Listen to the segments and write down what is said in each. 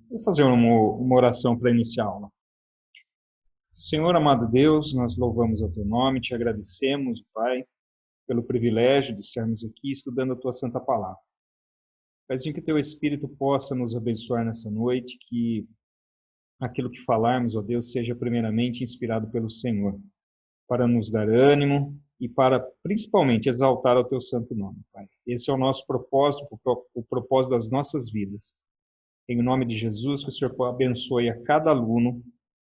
Vou fazer uma oração para iniciar a aula. Senhor amado Deus, nós louvamos o teu nome, te agradecemos, Pai, pelo privilégio de estarmos aqui estudando a tua santa palavra. Peço que teu Espírito possa nos abençoar nessa noite, que aquilo que falarmos, ó Deus, seja primeiramente inspirado pelo Senhor, para nos dar ânimo e para, principalmente, exaltar o teu santo nome, Pai. Esse é o nosso propósito, o propósito das nossas vidas. Em nome de Jesus, que o Senhor abençoe a cada aluno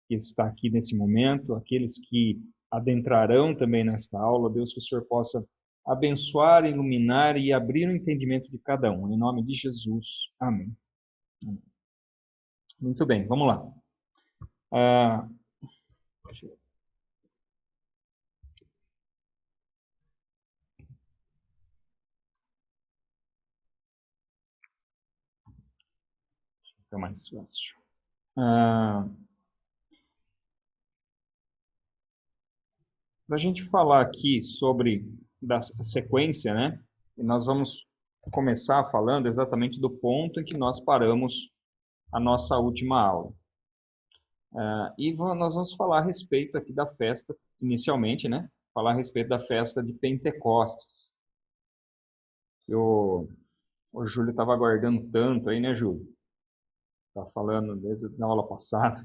que está aqui nesse momento, aqueles que adentrarão também nesta aula. Deus, que o Senhor possa abençoar, iluminar e abrir o entendimento de cada um. Em nome de Jesus. Amém. Muito bem, vamos lá. Fica mais fácil. Para a gente falar aqui sobre a sequência, né? E nós vamos começar falando exatamente do ponto em que nós paramos a nossa última aula. Nós vamos falar a respeito aqui da festa, inicialmente, né? Falar a respeito da festa de Pentecostes. Que o Júlio estava aguardando tanto aí, né, Júlio? Tá falando desde a aula passada.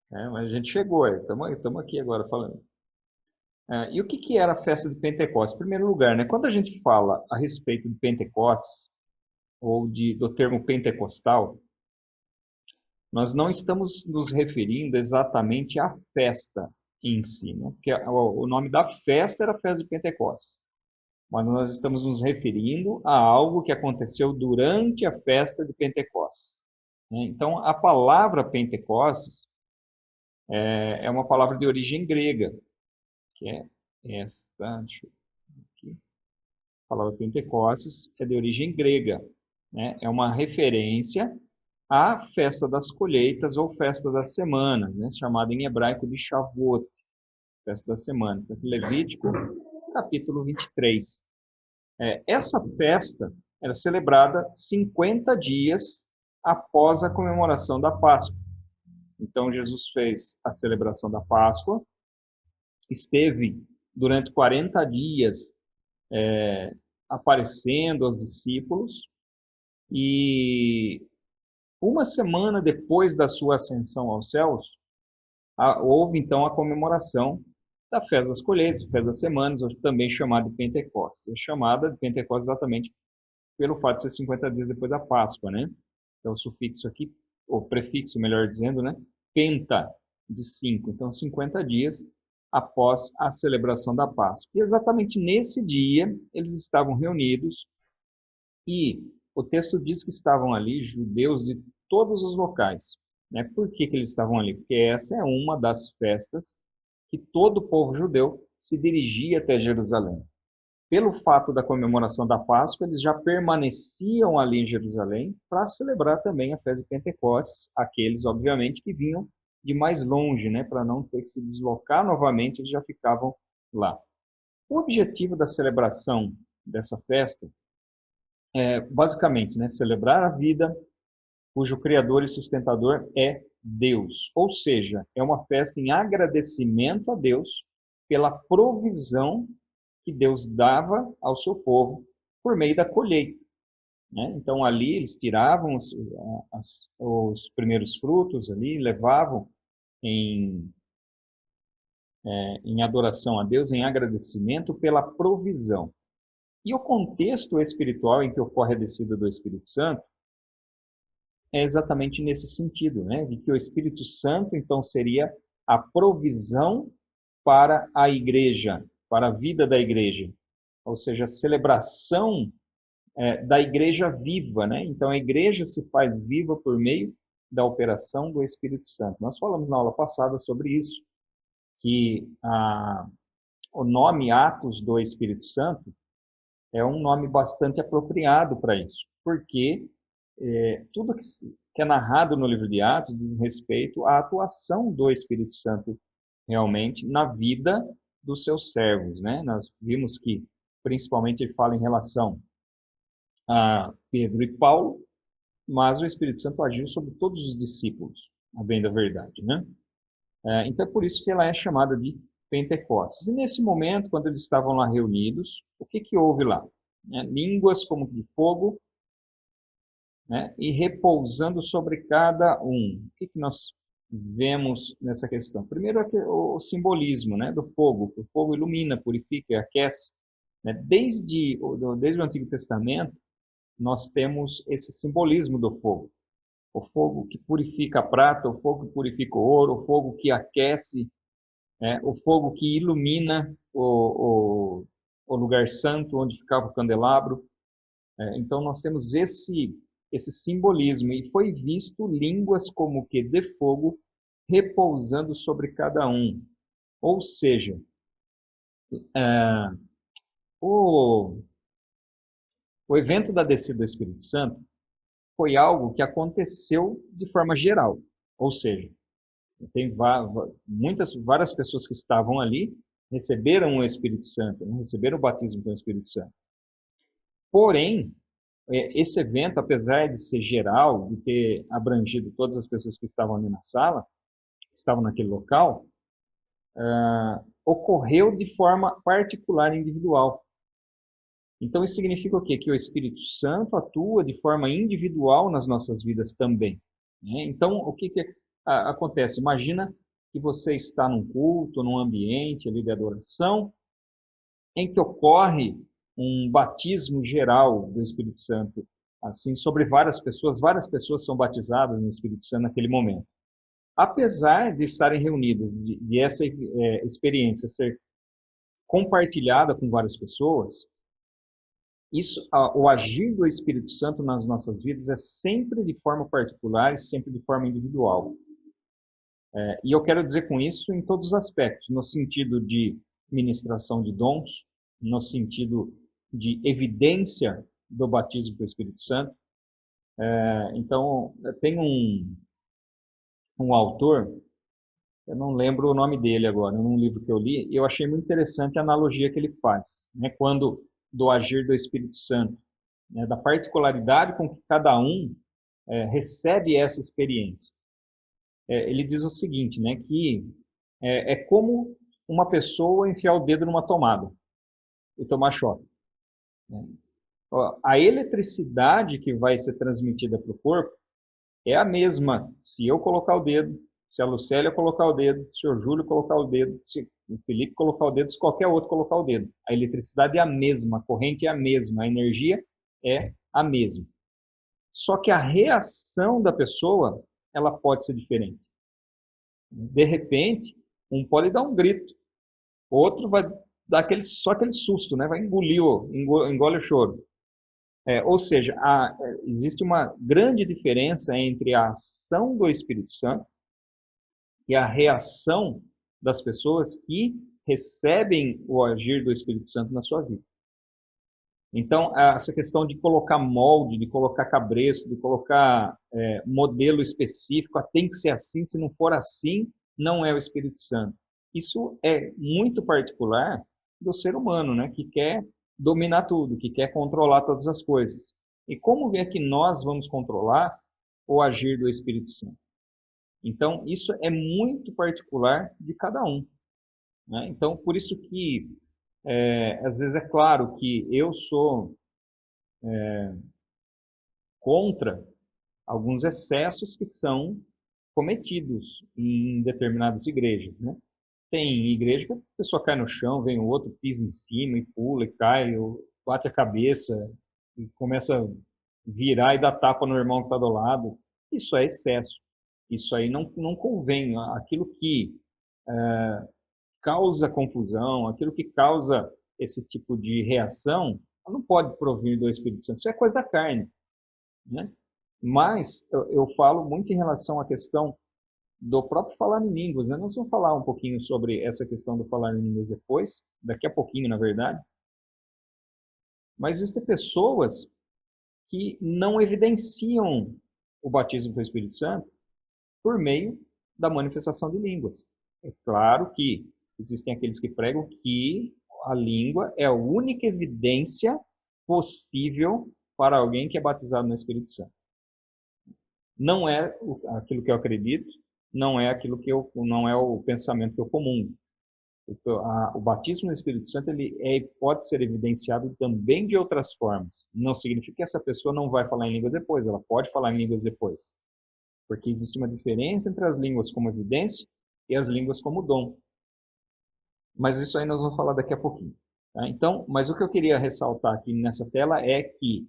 Mas a gente chegou aí, estamos aqui agora falando. E o que era a festa de Pentecostes? Em primeiro lugar, né, quando a gente fala a respeito de Pentecostes, ou do termo pentecostal, nós não estamos nos referindo exatamente à festa em si, né? Porque o nome da festa era a festa de Pentecostes. Mas nós estamos nos referindo a algo que aconteceu durante a festa de Pentecostes, né? Então, a palavra Pentecostes é uma palavra de origem grega, que é esta, deixa eu ver aqui. A palavra Pentecostes é de origem grega, né? É uma referência à festa das colheitas ou festa das semanas, né? Chamada em hebraico de Shavuot, festa das semanas. Levítico, capítulo 23. Essa festa era celebrada 50 dias após a comemoração da Páscoa. Então, Jesus fez a celebração da Páscoa, esteve durante 40 dias aparecendo aos discípulos, e uma semana depois da sua ascensão aos céus, houve então a comemoração da festa das colheitas, festa das semanas, hoje também chamada de Pentecostes. É chamada de Pentecostes exatamente pelo fato de ser 50 dias depois da Páscoa, né? Então, o sufixo aqui, ou prefixo, melhor dizendo, né? Penta, de 5. Então, 50 dias após a celebração da Páscoa. E exatamente nesse dia, eles estavam reunidos e o texto diz que estavam ali judeus de todos os locais, né? Por que eles estavam ali? Porque essa é uma das festas que todo o povo judeu se dirigia até Jerusalém. Pelo fato da comemoração da Páscoa, eles já permaneciam ali em Jerusalém para celebrar também a festa de Pentecostes, aqueles, obviamente, que vinham de mais longe, né, para não ter que se deslocar novamente, eles já ficavam lá. O objetivo da celebração dessa festa é, basicamente, né, celebrar a vida cujo Criador e sustentador é Deus. Ou seja, é uma festa em agradecimento a Deus pela provisão que Deus dava ao seu povo por meio da colheita, né? Então, ali eles tiravam os primeiros frutos, ali levavam em, em adoração a Deus, em agradecimento pela provisão. E o contexto espiritual em que ocorre a descida do Espírito Santo é exatamente nesse sentido, né? De que o Espírito Santo, então, seria a provisão para a igreja, para a vida da igreja. Ou seja, a celebração da igreja viva, né? Então, a igreja se faz viva por meio da operação do Espírito Santo. Nós falamos na aula passada sobre isso, que o nome Atos do Espírito Santo é um nome bastante apropriado para isso, porque tudo que é narrado no livro de Atos diz respeito à atuação do Espírito Santo realmente na vida dos seus servos, né? Nós vimos que, principalmente, ele fala em relação a Pedro e Paulo, mas o Espírito Santo agiu sobre todos os discípulos, a bem da verdade, né? Então é por isso que ela é chamada de Pentecostes. E nesse momento, quando eles estavam lá reunidos, o que que houve lá? Línguas como de fogo, né? E repousando sobre cada um. O que que nós vemos nessa questão? Primeiro, o simbolismo, né, do fogo. O fogo ilumina, purifica e aquece. Né? Desde o Antigo Testamento, nós temos esse simbolismo do fogo. O fogo que purifica a prata, o fogo que purifica o ouro, o fogo que aquece, o fogo que ilumina o lugar santo onde ficava o candelabro. Então nós temos esse simbolismo e foi visto línguas como que de fogo repousando sobre cada um. Ou seja, o, o evento da descida do Espírito Santo foi algo que aconteceu de forma geral. Ou seja, tem várias pessoas que estavam ali receberam o Espírito Santo, né? Receberam o batismo com o Espírito Santo. Porém, esse evento, apesar de ser geral, de ter abrangido todas as pessoas que estavam ali na sala, que estavam naquele local, ocorreu de forma particular e individual. Então, isso significa o quê? Que o Espírito Santo atua de forma individual nas nossas vidas também. Né? Então, o que acontece? Imagina que você está num culto, num ambiente ali de adoração, em que ocorre um batismo geral do Espírito Santo, assim, sobre várias pessoas são batizadas no Espírito Santo naquele momento. Apesar de estarem reunidas, de essa experiência ser compartilhada com várias pessoas, o agir do Espírito Santo nas nossas vidas é sempre de forma particular e sempre de forma individual. E eu quero dizer com isso em todos os aspectos, no sentido de ministração de dons, no sentido de evidência do batismo com o Espírito Santo. Então, tem um autor, eu não lembro o nome dele agora, num livro que eu li, e eu achei muito interessante a analogia que ele faz, né, quando do agir do Espírito Santo, né, da particularidade com que cada um recebe essa experiência. Ele diz o seguinte, né, que é como uma pessoa enfiar o dedo numa tomada e tomar choque. Né? A eletricidade que vai ser transmitida para o corpo é a mesma se eu colocar o dedo, se a Lucélia colocar o dedo, se o Júlio colocar o dedo, se o Felipe colocar o dedo, se qualquer outro colocar o dedo. A eletricidade é a mesma, a corrente é a mesma, a energia é a mesma. Só que a reação da pessoa, ela pode ser diferente. De repente, um pode dar um grito, outro vai dar só aquele susto, né? Vai engole o choro. Ou seja, existe uma grande diferença entre a ação do Espírito Santo e a reação das pessoas que recebem o agir do Espírito Santo na sua vida. Então, essa questão de colocar molde, de colocar cabresto, de colocar modelo específico, tem que ser assim, se não for assim, não é o Espírito Santo. Isso é muito particular do ser humano, né, que quer dominar tudo, que quer controlar todas as coisas. E como é que nós vamos controlar o agir do Espírito Santo? Então, isso é muito particular de cada um. Né? Então, por isso que, às vezes, é claro que eu sou contra alguns excessos que são cometidos em determinadas igrejas. Né? Tem igreja que a pessoa cai no chão, vem o outro, pisa em cima e pula e cai, ou bate a cabeça e começa a virar e dar tapa no irmão que está do lado. Isso é excesso. Isso aí não convém. Aquilo que causa confusão, aquilo que causa esse tipo de reação, não pode provir do Espírito Santo. Isso é coisa da carne. Né? Mas eu falo muito em relação à questão do próprio falar em línguas. Né? Nós vamos falar um pouquinho sobre essa questão do falar em línguas depois, daqui a pouquinho, na verdade. Mas existem pessoas que não evidenciam o batismo com o Espírito Santo por meio da manifestação de línguas. É claro que existem aqueles que pregam que a língua é a única evidência possível para alguém que é batizado no Espírito Santo. não é aquilo que eu acredito, não é aquilo que não é o pensamento que eu comungo. O batismo no Espírito Santo pode ser evidenciado também de outras formas. Não significa que essa pessoa não vai falar em línguas depois, ela pode falar em línguas depois. Porque existe uma diferença entre as línguas como evidência e as línguas como dom. Mas isso aí nós vamos falar daqui a pouquinho. Tá? Então, mas o que eu queria ressaltar aqui nessa tela é que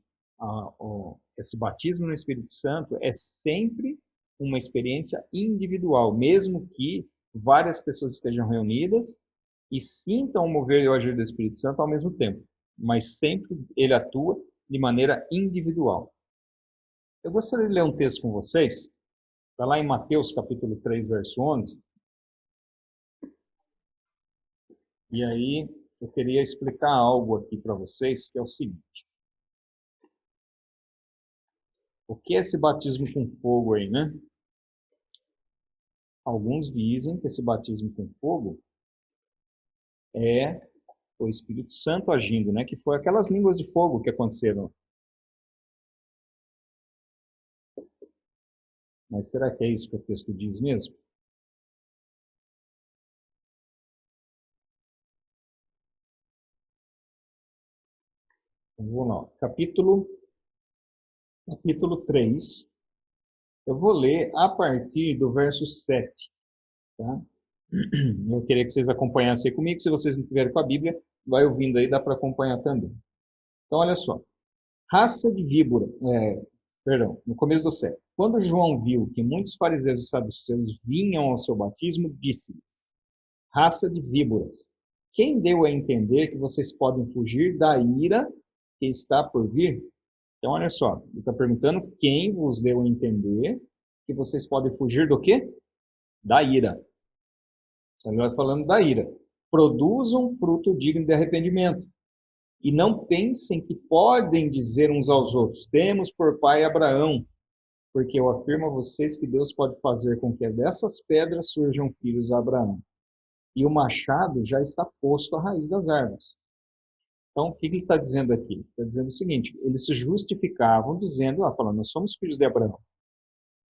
esse batismo no Espírito Santo é sempre uma experiência individual, mesmo que várias pessoas estejam reunidas e sintam o mover e o agir do Espírito Santo ao mesmo tempo, mas sempre ele atua de maneira individual. Eu gostaria de ler um texto com vocês, está lá em Mateus capítulo 3, verso 11, e aí eu queria explicar algo aqui para vocês, que é o seguinte. O que é esse batismo com fogo aí, né? Alguns dizem que esse batismo com fogo é o Espírito Santo agindo, né? Que foi aquelas línguas de fogo que aconteceram. Mas será que é isso que o texto diz mesmo? Então, vamos lá. Capítulo 3. Eu vou ler a partir do verso 7. Tá? Eu queria que vocês acompanhassem comigo. Se vocês não tiverem com a Bíblia, vai ouvindo aí, dá para acompanhar também. Então, olha só. Raça de víbora, no começo do 7. Quando João viu que muitos fariseus e saduceus vinham ao seu batismo, disse-lhes: raça de víboras, quem deu a entender que vocês podem fugir da ira que está por vir? Então, olha só, ele está perguntando quem vos deu a entender que vocês podem fugir do quê? Da ira. Então, ele vai falando da ira. Produzam fruto digno de arrependimento. E não pensem que podem dizer uns aos outros: temos por pai Abraão, porque eu afirmo a vocês que Deus pode fazer com que dessas pedras surjam filhos a Abraão. E o machado já está posto à raiz das árvores. Então, o que ele está dizendo aqui? Ele está dizendo o seguinte: eles se justificavam dizendo, falando, nós somos filhos de Abraão.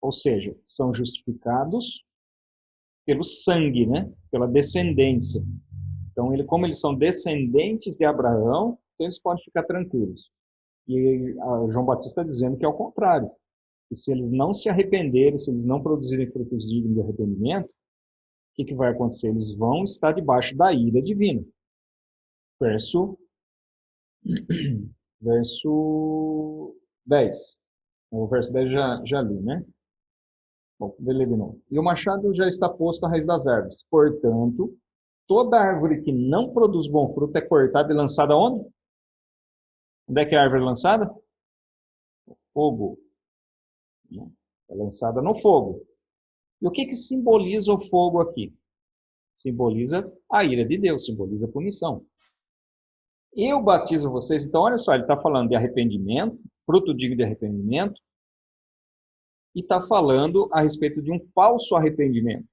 Ou seja, são justificados pelo sangue, né? Pela descendência. Então, como eles são descendentes de Abraão, então eles podem ficar tranquilos. E João Batista está dizendo que é o contrário. Que se eles não se arrependerem, se eles não produzirem frutos dignos de arrependimento, o que vai acontecer? Eles vão estar debaixo da ira divina. Verso 10. O verso 10 já li, né? Bom, vou ler de novo. E o machado já está posto à raiz das árvores. Portanto, toda árvore que não produz bom fruto é cortada e lançada onde? Onde é que a árvore é lançada? Fogo. É lançada no fogo. E o que simboliza o fogo aqui? Simboliza a ira de Deus, simboliza a punição. Eu batizo vocês, então olha só, ele está falando de arrependimento, fruto digno de arrependimento, e está falando a respeito de um falso arrependimento.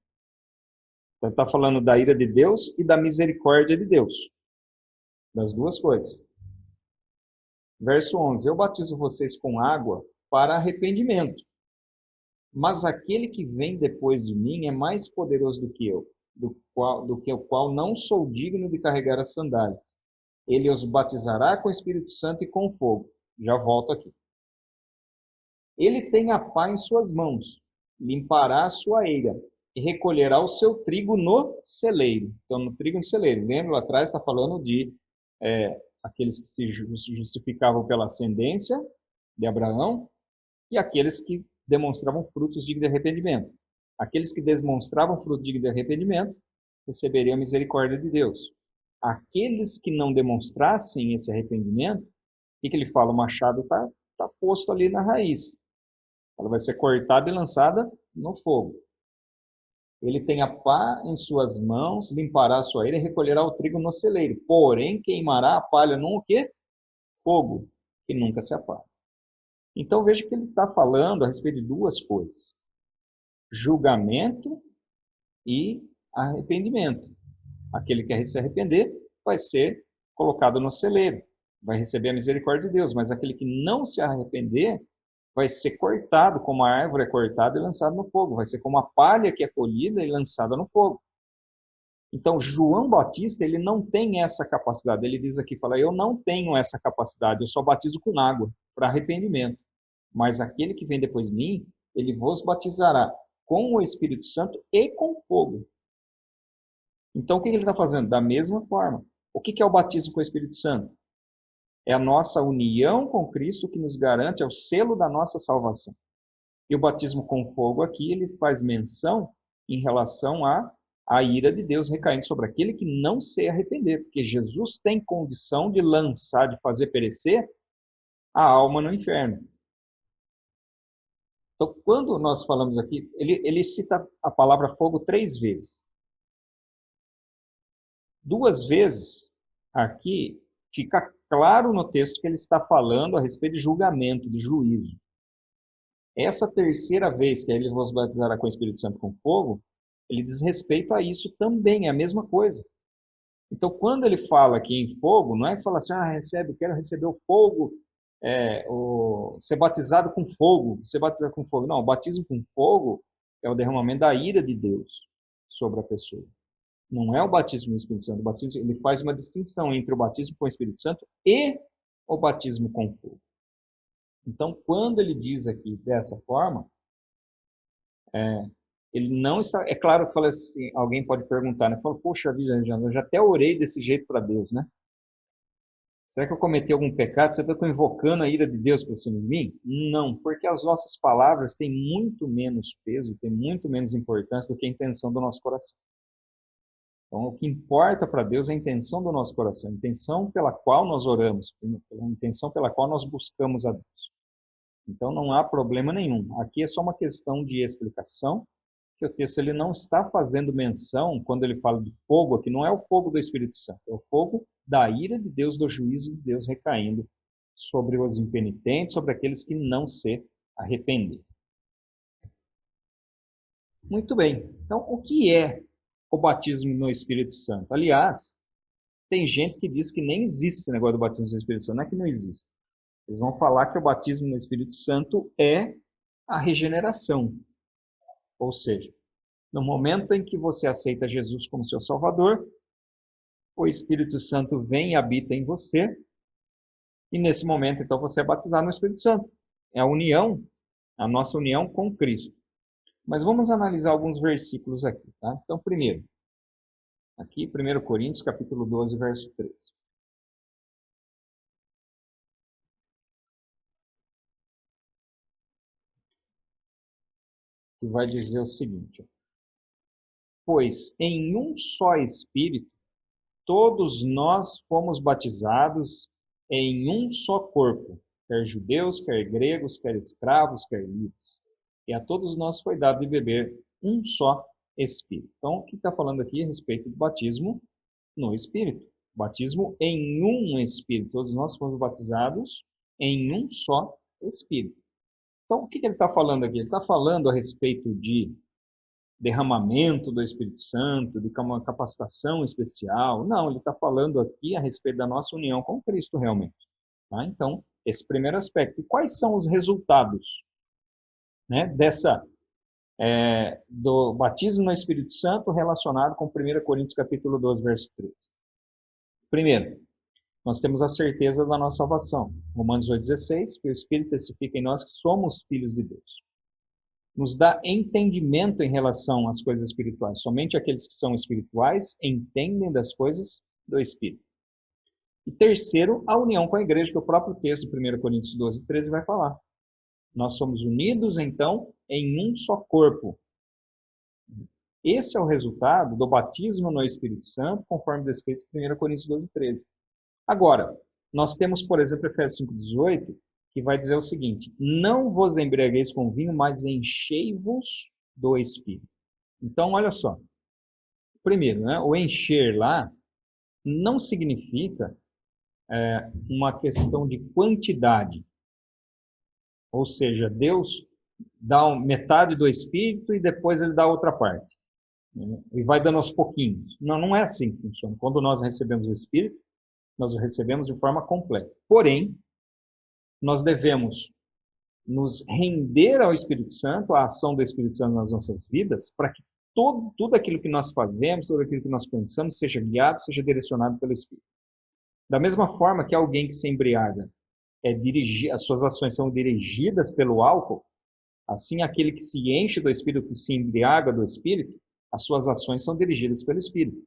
Então está falando da ira de Deus e da misericórdia de Deus. Das duas coisas. Verso 11, eu batizo vocês com água para arrependimento. Mas aquele que vem depois de mim é mais poderoso do que eu, do que o qual não sou digno de carregar as sandálias. Ele os batizará com o Espírito Santo e com fogo. Já volto aqui. Ele tem a pá em suas mãos, limpará a sua eira e recolherá o seu trigo no celeiro. Então, no trigo no celeiro. Lembra lá atrás, está falando de aqueles que se justificavam pela ascendência de Abraão e aqueles que demonstravam frutos dignos de arrependimento. Aqueles que demonstravam fruto digno de arrependimento receberiam a misericórdia de Deus. Aqueles que não demonstrassem esse arrependimento, o que ele fala? O machado está posto ali na raiz. Ela vai ser cortada e lançada no fogo. Ele tem a pá em suas mãos, limpará a sua eira e recolherá o trigo no celeiro. Porém, queimará a palha num o quê? Fogo, que nunca se apaga. Então, veja que ele está falando a respeito de duas coisas. Julgamento e arrependimento. Aquele que quer se arrepender vai ser colocado no celeiro, vai receber a misericórdia de Deus, mas aquele que não se arrepender vai ser cortado, como a árvore é cortada e lançada no fogo. Vai ser como a palha que é colhida e lançada no fogo. Então, João Batista, ele não tem essa capacidade. Ele diz aqui, fala, eu não tenho essa capacidade, eu só batizo com água, para arrependimento. Mas aquele que vem depois de mim, ele vos batizará com o Espírito Santo e com fogo. Então, o que ele está fazendo? Da mesma forma. O que é o batismo com o Espírito Santo? É a nossa união com Cristo que nos garante, é o selo da nossa salvação. E o batismo com fogo aqui, ele faz menção em relação à ira de Deus recaindo sobre aquele que não se arrepender, porque Jesus tem condição de lançar, de fazer perecer a alma no inferno. Então, quando nós falamos aqui, ele cita a palavra fogo 3 vezes. 2 vezes aqui fica claro no texto que ele está falando a respeito de julgamento, de juízo. Essa terceira vez que ele vos batizará com o Espírito Santo com fogo, ele diz respeito a isso também, é a mesma coisa. Então, quando ele fala aqui em fogo, não é que fala assim, quero receber o fogo, ser batizado com fogo, ser batizado com fogo. Não, o batismo com fogo é o derramamento da ira de Deus sobre a pessoa. Não é o batismo no Espírito Santo. O batismo, ele faz uma distinção entre o batismo com o Espírito Santo e o batismo com fogo. Então, quando ele diz aqui dessa forma, ele não está... É claro que assim, alguém pode perguntar, né? Fala, poxa vida, eu já até orei desse jeito para Deus, né? Será que eu cometi algum pecado? Você está invocando a ira de Deus para cima de mim? Não, porque as nossas palavras têm muito menos peso, têm muito menos importância do que a intenção do nosso coração. Então, o que importa para Deus é a intenção do nosso coração, a intenção pela qual nós oramos, a intenção pela qual nós buscamos a Deus. Então, não há problema nenhum. Aqui é só uma questão de explicação, que o texto ele não está fazendo menção, quando ele fala de fogo, aqui não é o fogo do Espírito Santo, é o fogo da ira de Deus, do juízo de Deus recaindo sobre os impenitentes, sobre aqueles que não se arrependem. Muito bem. Então, o que é o batismo no Espírito Santo? Aliás, tem gente que diz que nem existe esse negócio do batismo no Espírito Santo. Não é que não existe. Eles vão falar que o batismo no Espírito Santo é a regeneração. Ou seja, no momento em que você aceita Jesus como seu Salvador, o Espírito Santo vem e habita em você, e nesse momento, então, você é batizado no Espírito Santo. É a união, a nossa união com Cristo. Mas vamos analisar alguns versículos aqui, tá? Então, primeiro, aqui, 1 Coríntios, capítulo 12, verso 13. Que vai dizer o seguinte: pois em um só Espírito, todos nós fomos batizados em um só corpo, quer judeus, quer gregos, quer escravos, quer livres. E a todos nós foi dado de beber um só Espírito. Então, o que está falando aqui a respeito do batismo no Espírito? Batismo em um Espírito. Todos nós fomos batizados em um só Espírito. Então, o que ele está falando aqui? Ele está falando a respeito de derramamento do Espírito Santo, de uma capacitação especial. Não, ele está falando aqui a respeito da nossa união com Cristo, realmente. Tá? Então, esse primeiro aspecto. E quais são os resultados, né, do batismo no Espírito Santo relacionado com 1 Coríntios capítulo 12, verso 13? Primeiro, nós temos a certeza da nossa salvação. Romanos 8,16, que o Espírito testifica em nós que somos filhos de Deus. Nos dá entendimento em relação às coisas espirituais. Somente aqueles que são espirituais entendem das coisas do Espírito. E terceiro, a união com a igreja, que o próprio texto de 1 Coríntios 12, 13 vai falar. Nós somos unidos, então, em um só corpo. Esse é o resultado do batismo no Espírito Santo, conforme descrito em 1 Coríntios 12, 13. Agora, nós temos, por exemplo, Efésios 5, 18, que vai dizer o seguinte: não vos embriagueis com vinho, mas enchei-vos do Espírito. Então, olha só. Primeiro, né, o encher lá não significa uma questão de quantidade. Ou seja, Deus dá metade do Espírito e depois ele dá outra parte. E vai dando aos pouquinhos. Não, não é assim que funciona. Quando nós recebemos o Espírito, nós o recebemos de forma completa. Porém, nós devemos nos render ao Espírito Santo, à ação do Espírito Santo nas nossas vidas, para que tudo aquilo que nós fazemos, tudo aquilo que nós pensamos, seja guiado, seja direcionado pelo Espírito. Da mesma forma que alguém que se embriaga, as suas ações são dirigidas pelo álcool, assim aquele que se enche do Espírito, que se embriaga do Espírito, as suas ações são dirigidas pelo Espírito.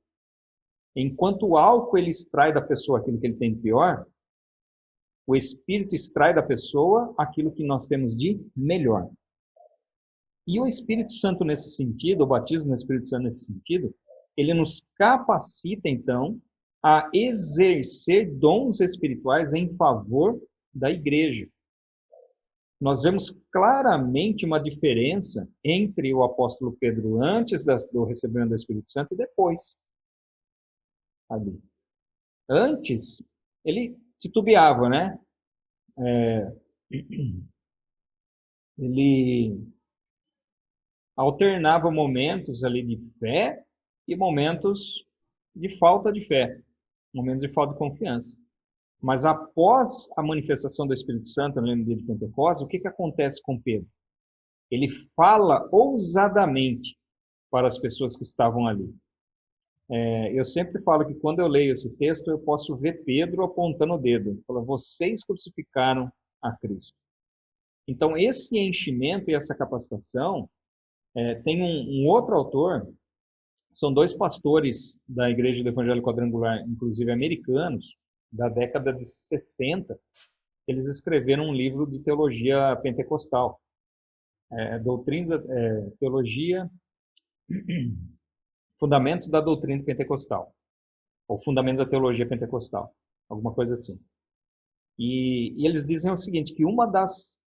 Enquanto o álcool ele extrai da pessoa aquilo que ele tem de pior, o Espírito extrai da pessoa aquilo que nós temos de melhor. E o Espírito Santo nesse sentido, o batismo no Espírito Santo nesse sentido, ele nos capacita, então, a exercer dons espirituais em favor da igreja. Nós vemos claramente uma diferença entre o apóstolo Pedro antes do recebimento do Espírito Santo e depois. Ali. Antes, ele titubeava, né? Ele alternava momentos ali de fé e momentos de falta de fé, momentos de falta de confiança. Mas após a manifestação do Espírito Santo no dia de Pentecostes, o que acontece com Pedro? Ele fala ousadamente para as pessoas que estavam ali. Eu sempre falo que quando eu leio esse texto, eu posso ver Pedro apontando o dedo. Ele fala, vocês crucificaram a Cristo. Então, esse enchimento e essa capacitação, tem um outro autor, são dois pastores da Igreja do Evangelho Quadrangular, inclusive americanos, da década de 60, eles escreveram um livro de teologia pentecostal. Teologia, Fundamentos da Doutrina Pentecostal, ou Fundamentos da Teologia Pentecostal, alguma coisa assim. E eles dizem o seguinte, que uma das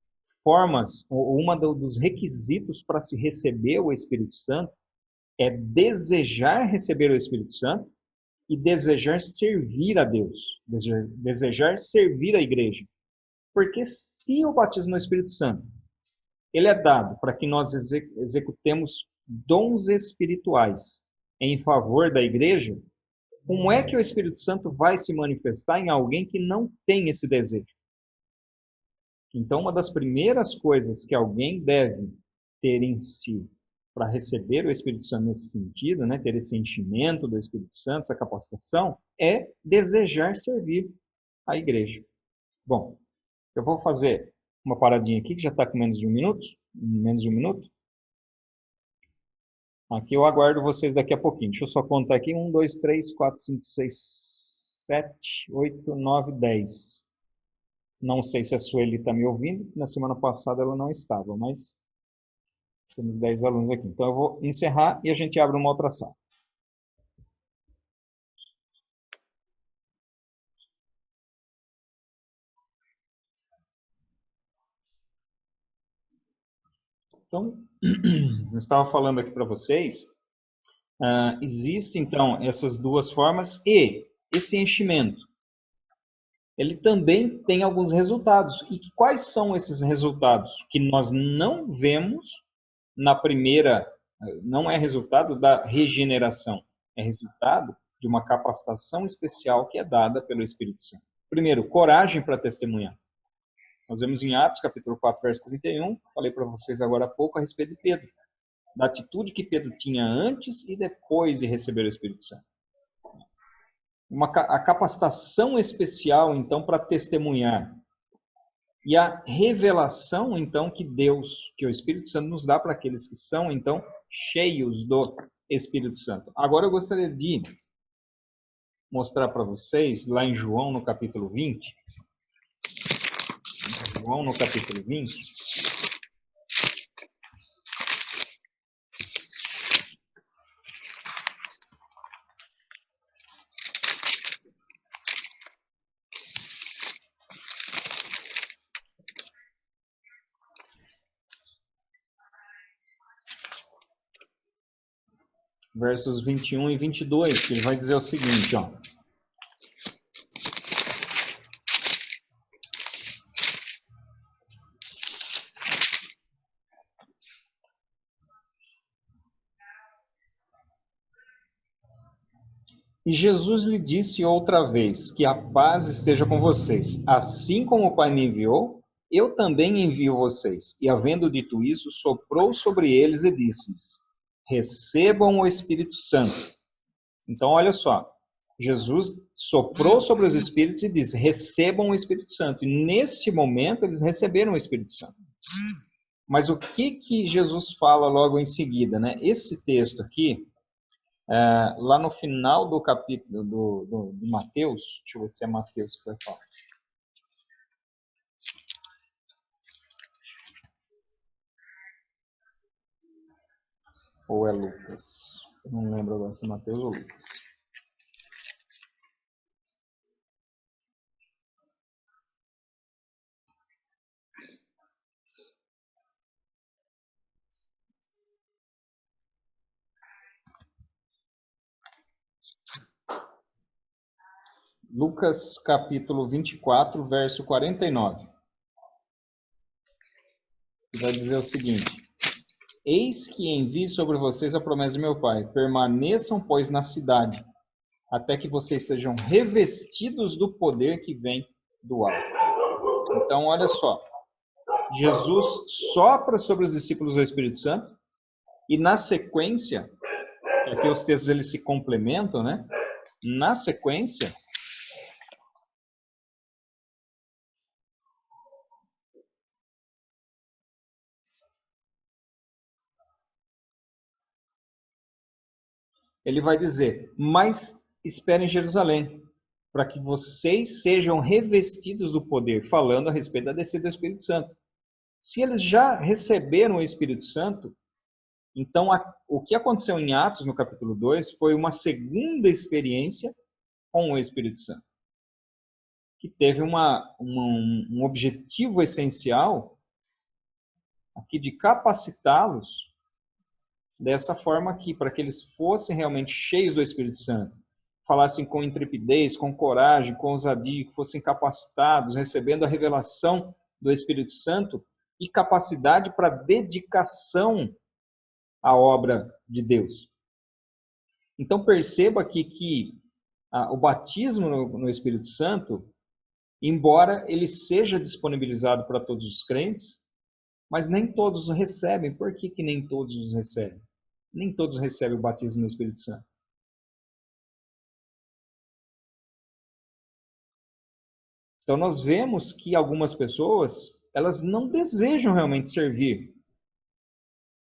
formas, ou dos requisitos para se receber o Espírito Santo é desejar receber o Espírito Santo e desejar servir a Deus, desejar servir a igreja. Porque se o batismo no Espírito Santo, ele é dado para que nós executemos dons espirituais em favor da igreja, como é que o Espírito Santo vai se manifestar em alguém que não tem esse desejo? Então, uma das primeiras coisas que alguém deve ter em si para receber o Espírito Santo nesse sentido, né, ter esse enchimento do Espírito Santo, essa capacitação, é desejar servir a igreja. Bom, eu vou fazer uma paradinha aqui, que já está com menos de um minuto. Aqui eu aguardo vocês daqui a pouquinho. Deixa eu só contar aqui. 1, 2, 3, 4, 5, 6, 7, 8, 9, 10. Não sei se a Sueli está me ouvindo. Na semana passada ela não estava, mas temos 10 alunos aqui. Então eu vou encerrar e a gente abre uma outra sala. Então, eu estava falando aqui para vocês, existem então essas duas formas e esse enchimento, ele também tem alguns resultados. E quais são esses resultados? Que nós não vemos na primeira, não é resultado da regeneração, é resultado de uma capacitação especial que é dada pelo Espírito Santo. Primeiro, coragem para testemunhar. Nós vemos em Atos, capítulo 4, verso 31, falei para vocês agora há pouco a respeito de Pedro, da atitude que Pedro tinha antes e depois de receber o Espírito Santo. A capacitação especial, então, para testemunhar. E a revelação, então, que o Espírito Santo nos dá para aqueles que são, então, cheios do Espírito Santo. Agora eu gostaria de mostrar para vocês, lá em João, no capítulo 20, João, no capítulo 20, versos 21 e 22, que ele vai dizer o seguinte, ó. E Jesus lhe disse outra vez, que a paz esteja com vocês. Assim como o Pai me enviou, Eu também envio vocês. E havendo dito isso, soprou sobre eles e disse-lhes: recebam o Espírito Santo. Então, olha só. Jesus soprou sobre os espíritos e disse: recebam o Espírito Santo. E nesse momento eles receberam o Espírito Santo. Mas o que Jesus fala logo em seguida, né? Esse texto aqui, lá no final do capítulo de Mateus, deixa eu ver se é Mateus que vai falar. Ou é Lucas? Eu não lembro agora se é Mateus ou Lucas. Lucas capítulo 24, verso 49. Vai dizer o seguinte: eis que envio sobre vocês a promessa de meu Pai. Permaneçam, pois, na cidade, até que vocês sejam revestidos do poder que vem do alto. Então, olha só. Jesus sopra sobre os discípulos do Espírito Santo e, na sequência, aqui os textos eles se complementam, né? Na sequência, ele vai dizer: mas esperem em Jerusalém, para que vocês sejam revestidos do poder, falando a respeito da descida do Espírito Santo. Se eles já receberam o Espírito Santo, então o que aconteceu em Atos, no capítulo 2, foi uma segunda experiência com o Espírito Santo, que teve um objetivo essencial aqui de capacitá-los dessa forma aqui, para que eles fossem realmente cheios do Espírito Santo, falassem com intrepidez, com coragem, com ousadia, que fossem capacitados, recebendo a revelação do Espírito Santo e capacidade para dedicação à obra de Deus. Então perceba aqui que o batismo no Espírito Santo, embora ele seja disponibilizado para todos os crentes, mas nem todos o recebem. Por que nem todos os recebem? Nem todos recebem o batismo no Espírito Santo. Então nós vemos que algumas pessoas, elas não desejam realmente servir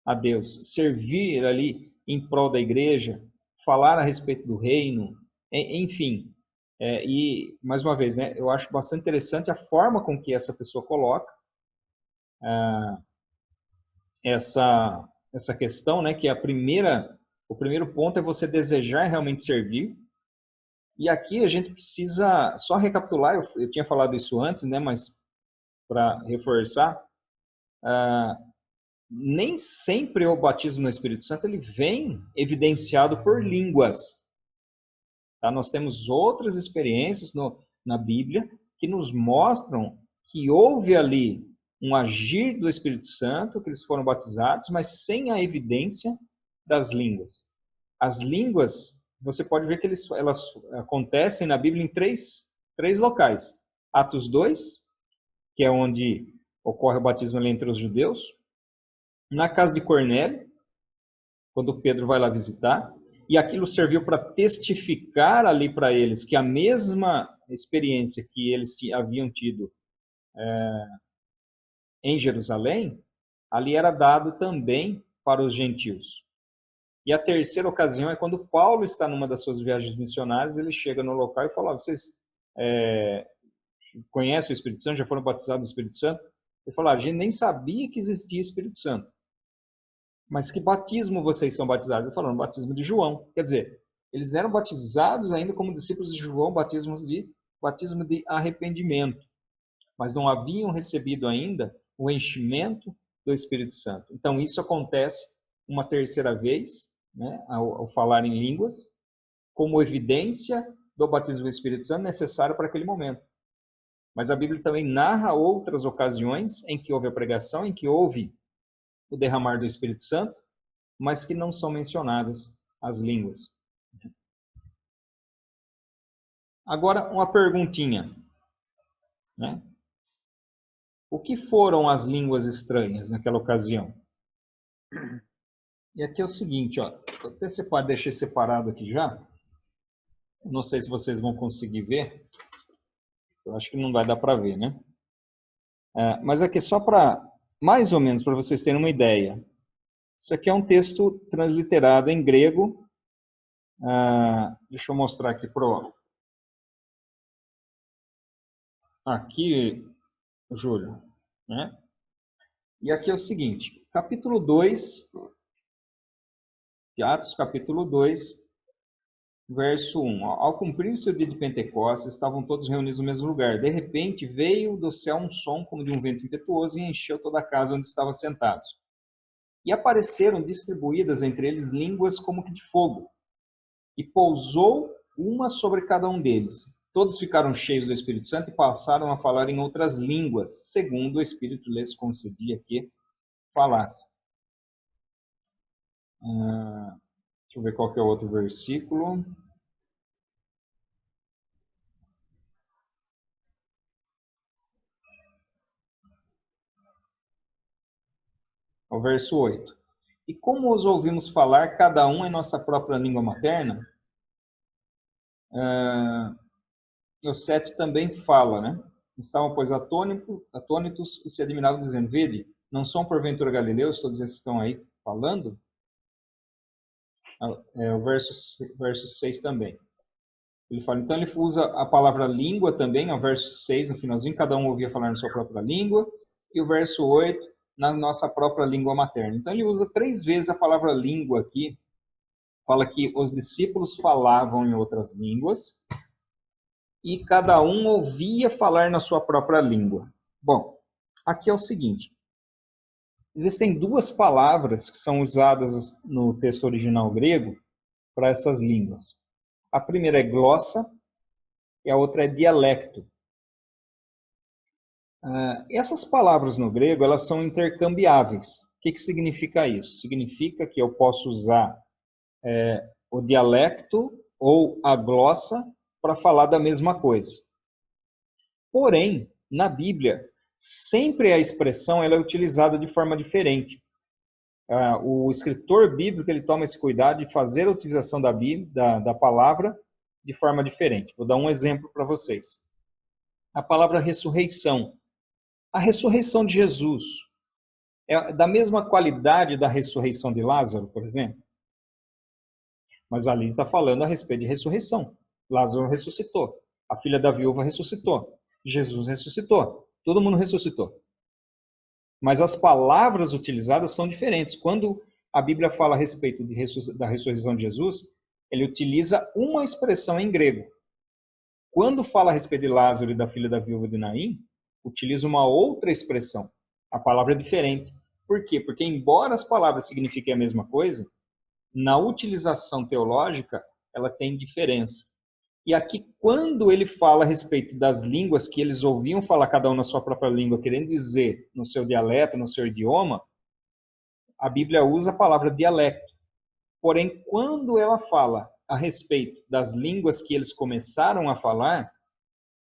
a Deus, servir ali em prol da igreja, falar a respeito do reino, enfim. E, mais uma vez, né, eu acho bastante interessante a forma com que essa pessoa coloca essa questão, né, que o primeiro ponto é você desejar realmente servir. E aqui a gente precisa só recapitular, eu tinha falado isso antes, né, mas para reforçar, nem sempre o batismo no Espírito Santo ele vem evidenciado por línguas. Tá? Nós temos outras experiências na Bíblia que nos mostram que houve ali um agir do Espírito Santo, que eles foram batizados, mas sem a evidência das línguas. As línguas, você pode ver que elas acontecem na Bíblia em três locais. Atos 2, que é onde ocorre o batismo ali entre os judeus. Na casa de Cornélio, quando Pedro vai lá visitar. E aquilo serviu para testificar ali para eles que a mesma experiência que eles haviam tido em Jerusalém, ali era dado também para os gentios. E a terceira ocasião é quando Paulo está numa das suas viagens missionárias, ele chega no local e fala: vocês conhecem o Espírito Santo? Já foram batizados no Espírito Santo? Ele falou: a gente nem sabia que existia Espírito Santo. Mas que batismo vocês são batizados? Ele falou: no batismo de João. Quer dizer, eles eram batizados ainda como discípulos de João, batismo de arrependimento, mas não haviam recebido ainda o enchimento do Espírito Santo. Então isso acontece uma terceira vez, né, ao falar em línguas, como evidência do batismo do Espírito Santo necessário para aquele momento. Mas a Bíblia também narra outras ocasiões em que houve a pregação, em que houve o derramar do Espírito Santo, mas que não são mencionadas as línguas. Agora, uma perguntinha, né? O que foram as línguas estranhas naquela ocasião? E aqui é o seguinte, ó, até deixei separado aqui já. Não sei se vocês vão conseguir ver. Eu acho que não vai dar para ver, né? Mas aqui só para, mais ou menos, para vocês terem uma ideia. Isso aqui é um texto transliterado em grego. Deixa eu mostrar aqui pro. Aqui, Júlio, né? E aqui é o seguinte, capítulo 2, de Atos, capítulo 2, verso 1. Ao cumprir-se o dia de Pentecostes, estavam todos reunidos no mesmo lugar. De repente, veio do céu um som como de um vento impetuoso e encheu toda a casa onde estavam sentados. E apareceram distribuídas entre eles línguas como que de fogo, e pousou uma sobre cada um deles. Todos ficaram cheios do Espírito Santo e passaram a falar em outras línguas, segundo o Espírito lhes concedia que falasse. Deixa eu ver qual que é o outro versículo. O verso 8. E como os ouvimos falar, cada um em nossa própria língua materna, o 7 também fala, né? Estavam, pois, atônitos e se admiravam, dizendo, vede, não são porventura galileus, todos esses estão aí falando? O verso 6 também. Ele fala, então ele usa a palavra língua também, o verso 6, no finalzinho, cada um ouvia falar na sua própria língua, e o verso 8, na nossa própria língua materna. Então ele usa 3 vezes a palavra língua aqui, fala que os discípulos falavam em outras línguas, e cada um ouvia falar na sua própria língua. Bom, aqui é o seguinte, existem 2 palavras que são usadas no texto original grego para essas línguas. A primeira é glossa e a outra é dialecto. Essas palavras no grego, elas são intercambiáveis. O que significa isso? Significa que eu posso usar o dialecto ou a glossa para falar da mesma coisa. Porém, na Bíblia, sempre a expressão ela é utilizada de forma diferente. O escritor bíblico ele toma esse cuidado de fazer a utilização da palavra de forma diferente. Vou dar um exemplo para vocês. A palavra ressurreição. A ressurreição de Jesus é da mesma qualidade da ressurreição de Lázaro, por exemplo? Mas ali está falando a respeito de ressurreição. Lázaro ressuscitou. A filha da viúva ressuscitou. Jesus ressuscitou. Todo mundo ressuscitou. Mas as palavras utilizadas são diferentes. Quando a Bíblia fala a respeito da ressurreição de Jesus, ele utiliza uma expressão em grego. Quando fala a respeito de Lázaro e da filha da viúva de Naim, utiliza uma outra expressão. A palavra é diferente. Por quê? Porque embora as palavras signifiquem a mesma coisa, na utilização teológica, ela tem diferença. E aqui, quando ele fala a respeito das línguas que eles ouviam falar cada um na sua própria língua, querendo dizer no seu dialeto, no seu idioma, a Bíblia usa a palavra dialecto. Porém, quando ela fala a respeito das línguas que eles começaram a falar,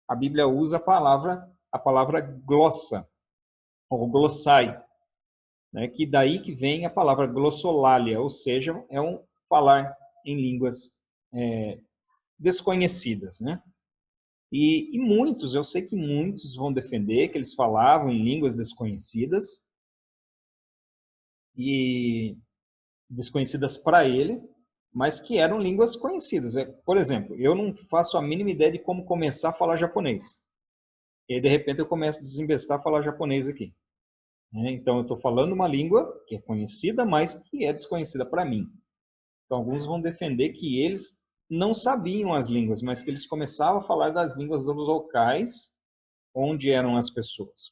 a Bíblia usa a palavra glossa, ou glossai, né? Que daí que vem a palavra glossolalia, ou seja, é um falar em línguas desconhecidas, né? E muitos, eu sei que muitos vão defender que eles falavam em línguas desconhecidas e desconhecidas para ele, mas que eram línguas conhecidas. Por exemplo, eu não faço a mínima ideia de como começar a falar japonês. E aí, de repente, eu começo a desembestar a falar japonês aqui. Então, eu estou falando uma língua que é conhecida, mas que é desconhecida para mim. Então, alguns vão defender que eles não sabiam as línguas, mas que eles começavam a falar das línguas dos locais onde eram as pessoas.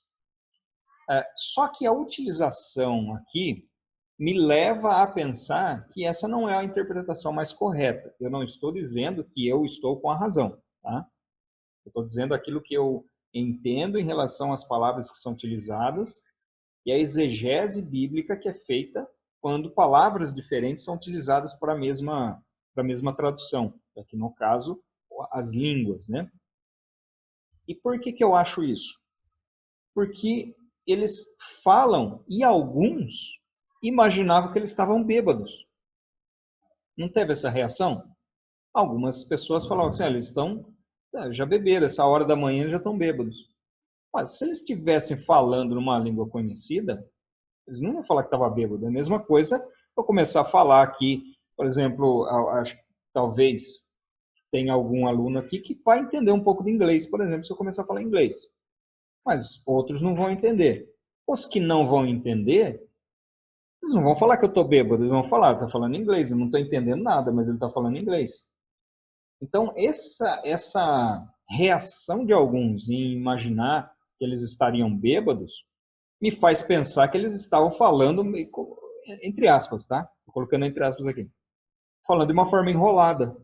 Só que a utilização aqui me leva a pensar que essa não é a interpretação mais correta. Eu não estou dizendo que eu estou com a razão, tá? Eu estou dizendo aquilo que eu entendo em relação às palavras que são utilizadas e a exegese bíblica que é feita quando palavras diferentes são utilizadas para a mesma tradução. Aqui no caso, as línguas, né? E por que eu acho isso? porque eles falam e alguns imaginavam que eles estavam bêbados. Não teve essa reação? Algumas pessoas falavam assim, eles estão, já beberam, essa hora da manhã já estão bêbados. Mas se eles estivessem falando numa língua conhecida, eles não iam falar que estava bêbado. É a mesma coisa eu começar a falar aqui, por exemplo, acho que talvez tenha algum aluno aqui que vai entender um pouco de inglês, por exemplo, se eu começar a falar inglês. Mas outros não vão entender. Os que não vão entender, eles não vão falar que eu estou bêbado, eles vão falar, está falando inglês, eu não estou entendendo nada, mas ele está falando inglês. Então, essa reação de alguns em imaginar que eles estariam bêbados me faz pensar que eles estavam falando, entre aspas, tá? Tô colocando entre aspas aqui. Falando de uma forma enrolada.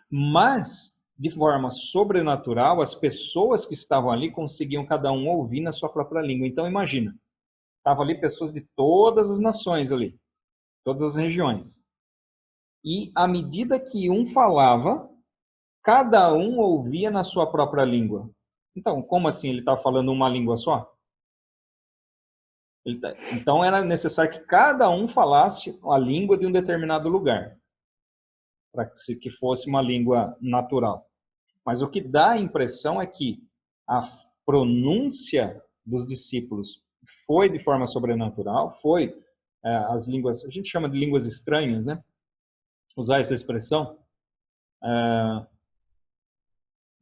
Mas, de forma sobrenatural, as pessoas que estavam ali conseguiam cada um ouvir na sua própria língua. Então, imagina, estavam ali pessoas de todas as nações ali, todas as regiões. E à medida que um falava, cada um ouvia na sua própria língua. Então, como assim ele estava falando uma língua só? Então, era necessário que cada um falasse a língua de um determinado lugar, para que fosse uma língua natural. Mas o que dá a impressão é que a pronúncia dos discípulos foi de forma sobrenatural, foi as línguas, a gente chama de línguas estranhas, né? Usar essa expressão.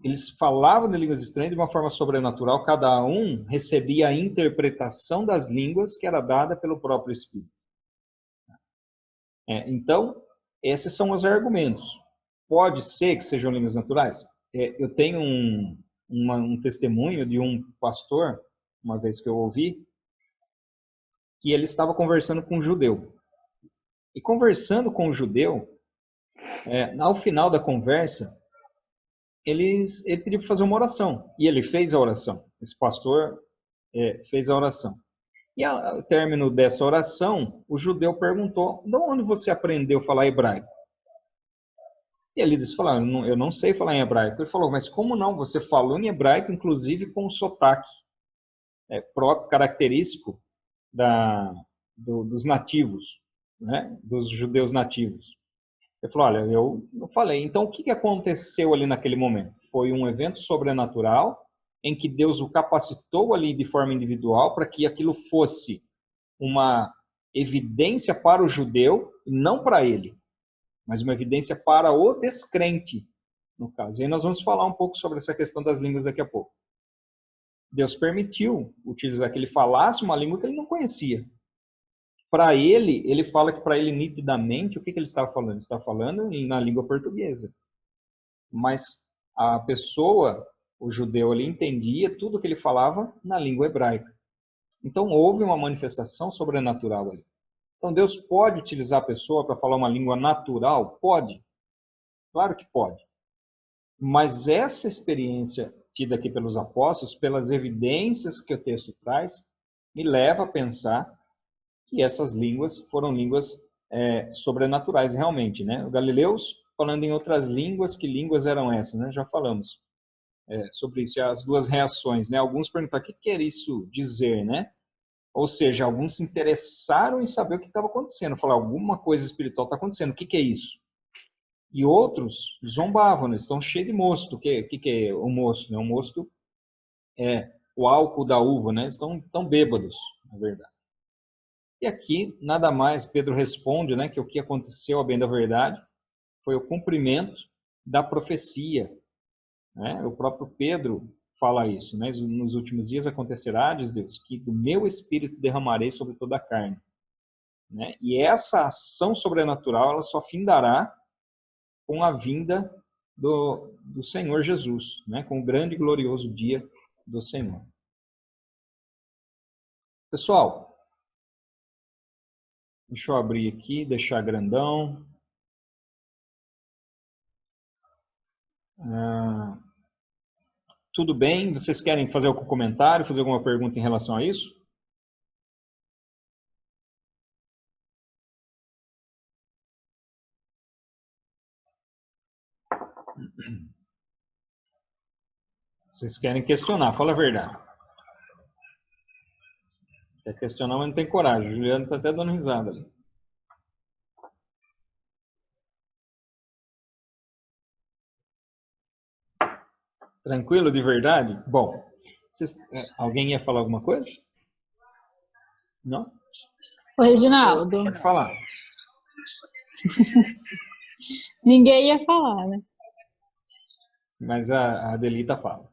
Eles falavam de línguas estranhas de uma forma sobrenatural, cada um recebia a interpretação das línguas que era dada pelo próprio Espírito. Então, esses são os argumentos. Pode ser que sejam línguas naturais? Eu tenho um testemunho de um pastor, uma vez que eu ouvi, que ele estava conversando com um judeu. E conversando com o judeu, ao final da conversa, ele pediu para fazer uma oração. E ele fez a oração. Esse pastor fez a oração. E ao término dessa oração, o judeu perguntou: de onde você aprendeu a falar hebraico? E ele disse: eu não sei falar em hebraico. Ele falou: mas como não? Você falou em hebraico, inclusive com um sotaque próprio, característico dos nativos, né? Dos judeus nativos. Ele falou: olha, eu não falei. Então, o que aconteceu ali naquele momento? Foi um evento sobrenatural em que Deus o capacitou ali de forma individual para que aquilo fosse uma evidência para o judeu, não para ele, mas uma evidência para o descrente, no caso. E aí nós vamos falar um pouco sobre essa questão das línguas daqui a pouco. Deus permitiu utilizar que ele falasse uma língua que ele não conhecia. Para ele, ele fala que para ele nitidamente, o que ele estava falando? Ele estava falando na língua portuguesa. Mas a pessoa, o judeu ali, entendia tudo que ele falava na língua hebraica. Então houve uma manifestação sobrenatural ali. Então Deus pode utilizar a pessoa para falar uma língua natural? Pode. Claro que pode. Mas essa experiência tida aqui pelos apóstolos, pelas evidências que o texto traz, me leva a pensar que essas línguas foram línguas sobrenaturais realmente, né? O Galileus falando em outras línguas, que línguas eram essas, né? Já falamos sobre isso, as duas reações, né? Alguns perguntaram, o que quer isso dizer, né? Ou seja, alguns se interessaram em saber o que estava acontecendo, falaram, alguma coisa espiritual está acontecendo, o que é isso? E outros zombavam, né? Estão cheios de mosto. O que é o mosto? Né? O mosto é o álcool da uva, né? Estão bêbados, na verdade. E aqui, nada mais, Pedro responde, né, que o que aconteceu, a bem da verdade, foi o cumprimento da profecia. Né? O próprio Pedro fala isso, né? Nos últimos dias acontecerá, diz Deus, que do meu espírito derramarei sobre toda a carne. Né? E essa ação sobrenatural, ela só findará com a vinda do Senhor Jesus, né? Com o grande e glorioso dia do Senhor. Pessoal, deixa eu abrir aqui, deixar grandão. Tudo bem? Vocês querem fazer algum comentário, fazer alguma pergunta em relação a isso? Vocês querem questionar, fala a verdade. Quer questionar, mas não tem coragem. O Juliano está até dando risada ali. Tranquilo de verdade? Bom, alguém ia falar alguma coisa? Não? Ô, Reginaldo, Pode falar. ninguém ia falar, né? Mas a Adelita fala.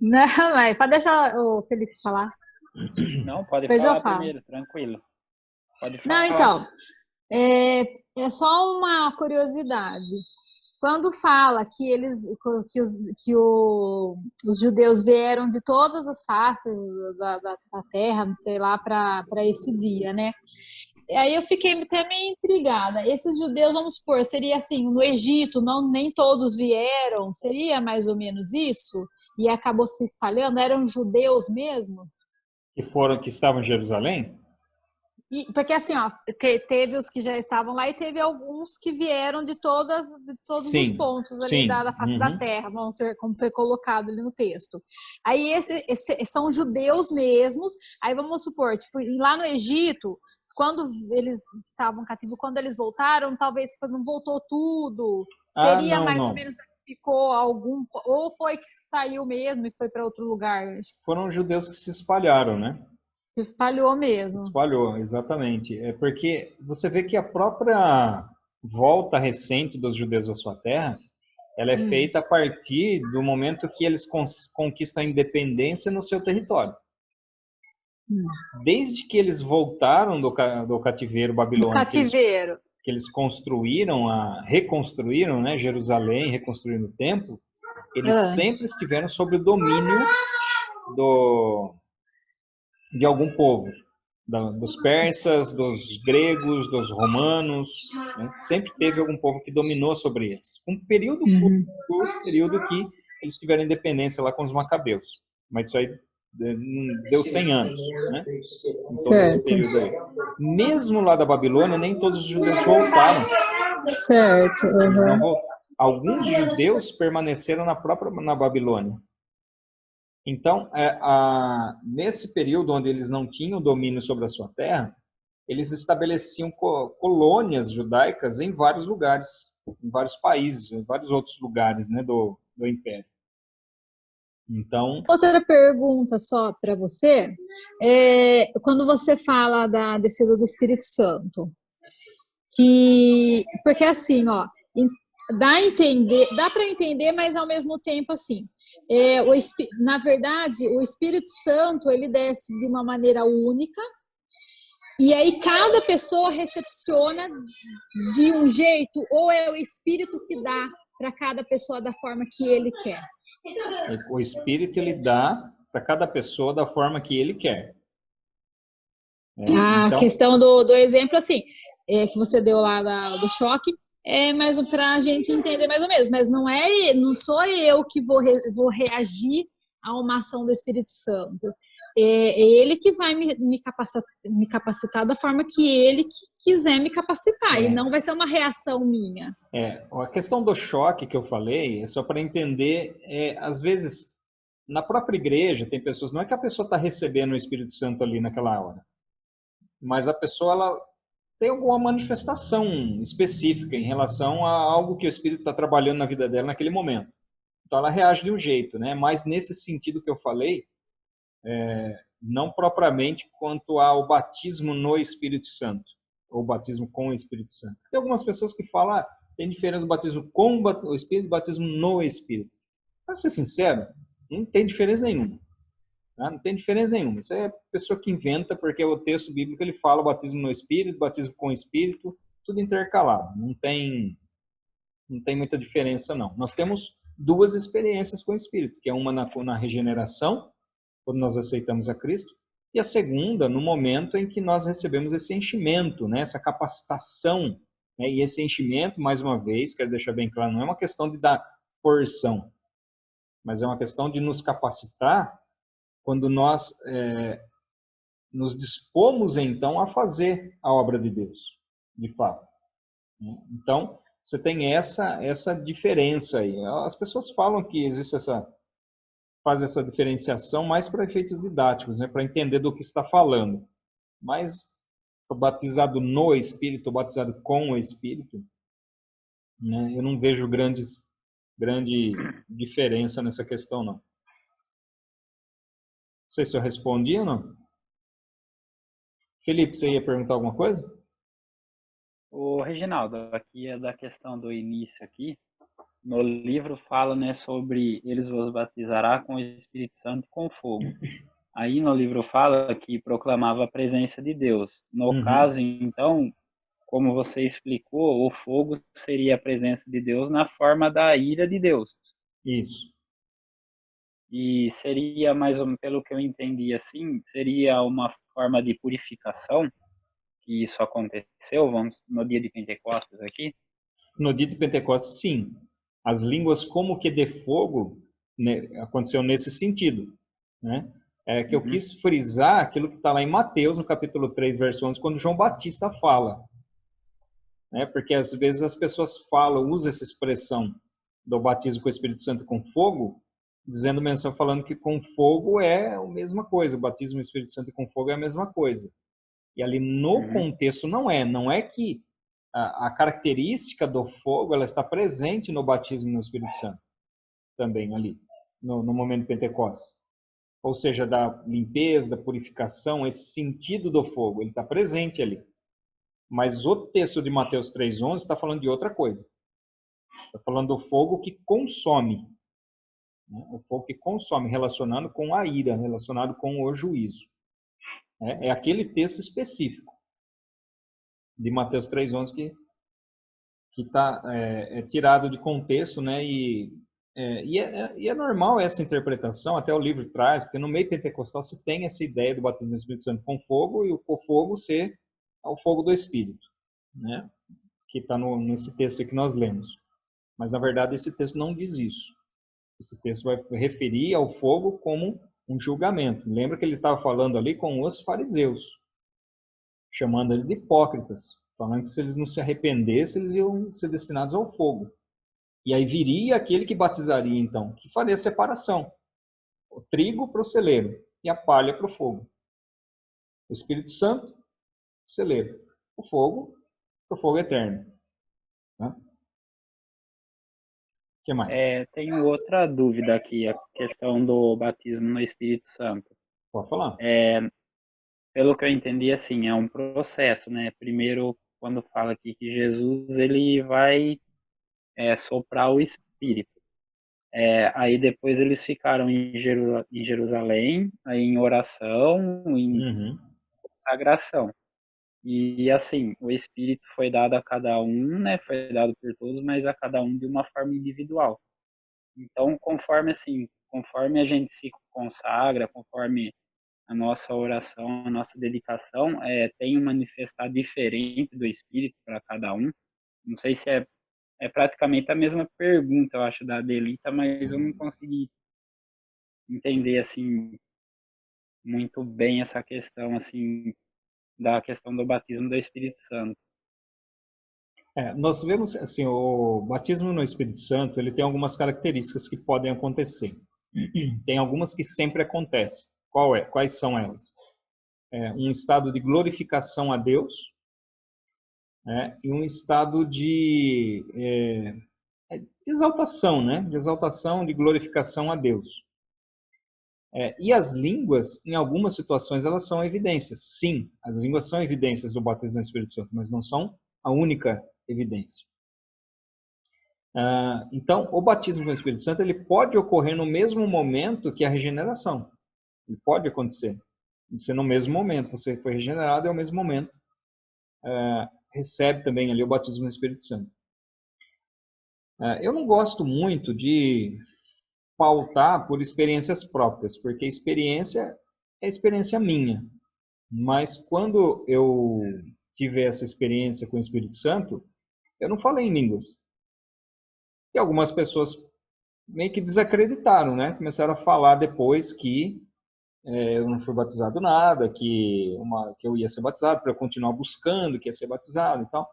Não, mas pode deixar o Felipe falar. Não, pode Depois eu falar falo. primeiro, tranquilo. Pode Não, falar. então, é só uma curiosidade. Quando fala que os judeus vieram de todas as faces da terra, não sei lá, para esse dia, né? Aí eu fiquei até meio intrigada. Esses judeus, vamos supor, seria assim, no Egito, não, nem todos vieram, seria mais ou menos isso? E acabou se espalhando? Eram judeus mesmo? Que estavam em Jerusalém? Porque assim, ó, teve os que já estavam lá e teve alguns que vieram de todos os Sim, pontos ali sim. da face da terra, vamos ver como foi colocado ali no texto. Aí são judeus mesmos, aí vamos supor, tipo, lá no Egito, quando eles estavam cativos, quando eles voltaram, talvez tipo, não voltou tudo, Ah, seria não, mais ou não. menos ficou algum, ou foi que saiu mesmo e foi para outro lugar, Foram judeus que se espalharam, né? espalhou Se mesmo. espalhou, exatamente. É porque você vê que a própria volta recente dos judeus à sua terra, ela é feita a partir do momento que eles conquistam a independência no seu território. Desde que eles voltaram do cativeiro Do babilônico, cativeiro. que eles reconstruíram, né, Jerusalém, reconstruíram o templo, eles sempre estiveram sob o domínio de algum povo, dos persas, dos gregos, dos romanos, né? Sempre teve algum povo que dominou sobre eles. Um período curto, período que eles tiveram independência lá com os macabeus, mas isso aí deu 100 anos, né? Em todo esse período aí. Mesmo lá da Babilônia, nem todos os judeus voltaram. Certo. Eles não voltaram. Alguns judeus permaneceram na Babilônia. Então, nesse período onde eles não tinham domínio sobre a sua terra, eles estabeleciam colônias judaicas em vários lugares, em vários países, em vários outros lugares, né, do Império. Então, outra pergunta só para você, quando você fala da descida do Espírito Santo, porque assim, ó, dá para entender, mas ao mesmo tempo assim, na verdade, o Espírito Santo ele desce de uma maneira única. E aí cada pessoa recepciona de um jeito, ou é o Espírito que dá para cada pessoa da forma que ele quer? O Espírito ele dá para cada pessoa da forma que ele quer. A questão do exemplo, assim, que você deu lá do choque, é mais para a gente entender mais ou menos, mas não sou eu que vou reagir a uma ação do Espírito Santo. É ele que vai me capacitar da forma que ele quiser me capacitar, e não vai ser uma reação minha. A questão do choque que eu falei é só para entender, às vezes, na própria igreja tem pessoas, não é que a pessoa está recebendo o Espírito Santo ali naquela hora, mas a pessoa ela tem alguma manifestação específica em relação a algo que o Espírito está trabalhando na vida dela naquele momento. Então ela reage de um jeito, né? Mas nesse sentido que eu falei, não propriamente quanto ao batismo no Espírito Santo, ou batismo com o Espírito Santo. Tem algumas pessoas que falam, tem diferença do batismo com o Espírito e batismo no Espírito. Para ser sincero, não tem diferença nenhuma. Tá? Não tem diferença nenhuma. Isso é a pessoa que inventa, porque o texto bíblico ele fala batismo no Espírito, batismo com o Espírito, tudo intercalado. Não tem muita diferença, não. Nós temos duas experiências com o Espírito, que é uma na regeneração, quando nós aceitamos a Cristo, e a segunda no momento em que nós recebemos esse enchimento, né, essa capacitação, né, e esse enchimento, mais uma vez, quero deixar bem claro, não é uma questão de dar porção, mas é uma questão de nos capacitar quando nós nos dispomos, então, a fazer a obra de Deus, de fato. Então, você tem essa diferença aí. As pessoas falam que existe essa faz essa diferenciação mais para efeitos didáticos, né, para entender do que está falando. Mas batizado no Espírito, batizado com o Espírito, né, eu não vejo grande diferença nessa questão, não. Não sei se eu respondi ou não. Felipe, você ia perguntar alguma coisa? O Reginaldo, aqui é da questão do início aqui. No livro fala, né, sobre eles vos batizará com o Espírito Santo e com fogo. Aí no livro fala que proclamava a presença de Deus. No caso, então, como você explicou, o fogo seria a presença de Deus na forma da ira de Deus. Isso. E seria mais ou menos, pelo que eu entendi assim, seria uma forma de purificação, que isso aconteceu, vamos, no dia de Pentecostes aqui. No dia de Pentecostes, sim. As línguas como que de fogo, né, aconteceu nesse sentido, né? É que eu quis frisar aquilo que está lá em Mateus, no capítulo 3, verso 11, quando João Batista fala. Né? Porque às vezes as pessoas falam, usam essa expressão do batismo com o Espírito Santo com fogo, dizendo menção, falando que com fogo é a mesma coisa, o batismo com o Espírito Santo com fogo é a mesma coisa. E ali no contexto não é que a característica do fogo ela está presente no batismo no Espírito Santo também ali, no momento de Pentecostes. Ou seja, da limpeza, da purificação, esse sentido do fogo, ele está presente ali. Mas o texto de Mateus 3,11 está falando de outra coisa. Está falando do fogo que consome. Né? O fogo que consome, relacionando com a ira, relacionado com o juízo. É aquele texto específico de Mateus 3,11 que está tirado de contexto, né? E é normal essa interpretação, até o livro traz, porque no meio pentecostal se tem essa ideia do batismo no Espírito Santo com fogo e o fogo ser o fogo do Espírito, né? Que está nesse texto que nós lemos. Mas, na verdade, esse texto não diz isso. Esse texto vai referir ao fogo como um julgamento. Lembra que ele estava falando ali com os fariseus, chamando ele de hipócritas, falando que se eles não se arrependessem, eles iam ser destinados ao fogo. E aí viria aquele que batizaria, então, que faria a separação. O trigo para o celeiro e a palha para o fogo. O Espírito Santo, o celeiro. O fogo para o fogo eterno. Né? O que mais? Tenho outra dúvida aqui, a questão do batismo no Espírito Santo. Pode falar. Pelo que eu entendi, assim, é um processo, né? Primeiro, quando fala aqui que Jesus ele vai soprar o Espírito. Aí depois eles ficaram em Jerusalém, aí em oração, em consagração. E assim, o Espírito foi dado a cada um, né? Foi dado por todos, mas a cada um de uma forma individual. Então, conforme a gente se consagra, conforme a nossa oração, a nossa dedicação, tem um manifestar diferente do Espírito para cada um. Não sei se é praticamente a mesma pergunta, eu acho, da Adelita, mas eu não consegui entender, assim, muito bem essa questão, assim, da questão do batismo do Espírito Santo. Nós vemos, assim, o batismo no Espírito Santo, ele tem algumas características que podem acontecer. Tem algumas que sempre acontecem. Quais são elas? Um estado de glorificação a Deus, e um estado de exaltação, né? De exaltação, de glorificação a Deus. E as línguas, em algumas situações, elas são evidências. Sim, as línguas são evidências do batismo no Espírito Santo, mas não são a única evidência. Então, o batismo com o Espírito Santo ele pode ocorrer no mesmo momento que a regeneração. Ele pode acontecer. Ser no mesmo momento. Você foi regenerado e ao mesmo momento recebe também ali o batismo no Espírito Santo. Eu não gosto muito de pautar por experiências próprias, porque experiência é experiência minha. Mas quando eu tive essa experiência com o Espírito Santo, eu não falei em línguas. E algumas pessoas meio que desacreditaram, né? Começaram a falar depois que eu não fui batizado nada, que eu ia ser batizado para eu continuar buscando que ia ser batizado e tal.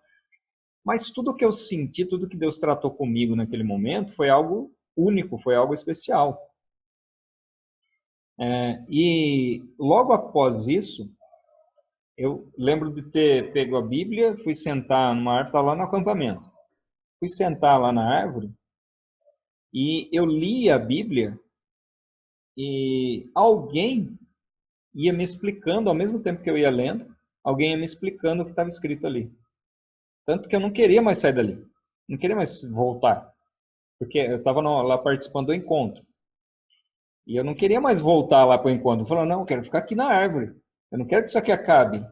Mas tudo que eu senti, tudo que Deus tratou comigo naquele momento foi algo único, foi algo especial. E logo após isso, eu lembro de ter pego a Bíblia, fui sentar numa árvore, estava lá no acampamento. Fui sentar lá na árvore e eu li a Bíblia e alguém ia me explicando, ao mesmo tempo que eu ia lendo, alguém ia me explicando o que estava escrito ali. Tanto que eu não queria mais sair dali, não queria mais voltar, porque eu estava lá participando do encontro. E eu não queria mais voltar lá para o encontro. Eu falei, não, eu quero ficar aqui na árvore. Eu não quero que isso aqui acabe.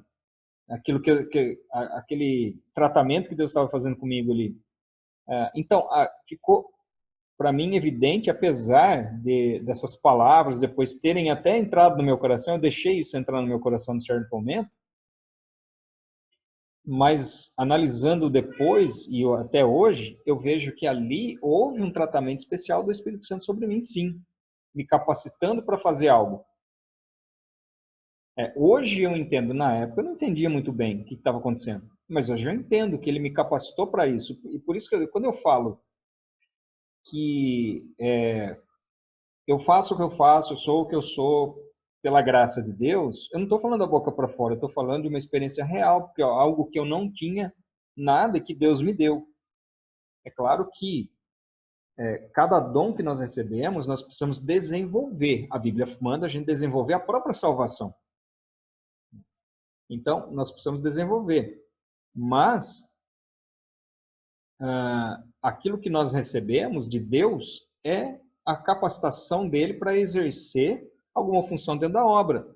Aquele tratamento que Deus estava fazendo comigo ali. Então, ficou para mim evidente, apesar dessas palavras depois terem até entrado no meu coração, eu deixei isso entrar no meu coração em certo momento, mas analisando depois e até hoje, eu vejo que ali houve um tratamento especial do Espírito Santo sobre mim, sim, me capacitando para fazer algo. Hoje eu entendo, na época eu não entendia muito bem o que estava acontecendo, mas hoje eu entendo que ele me capacitou para isso, e por isso que quando eu falo que eu faço o que eu faço, eu sou o que eu sou pela graça de Deus, eu não estou falando da boca para fora, eu estou falando de uma experiência real, porque é algo que eu não tinha nada que Deus me deu. É claro que cada dom que nós recebemos, nós precisamos desenvolver. A Bíblia manda a gente desenvolver a própria salvação. Então, nós precisamos desenvolver. Mas, aquilo que nós recebemos de Deus é a capacitação dele para exercer alguma função dentro da obra.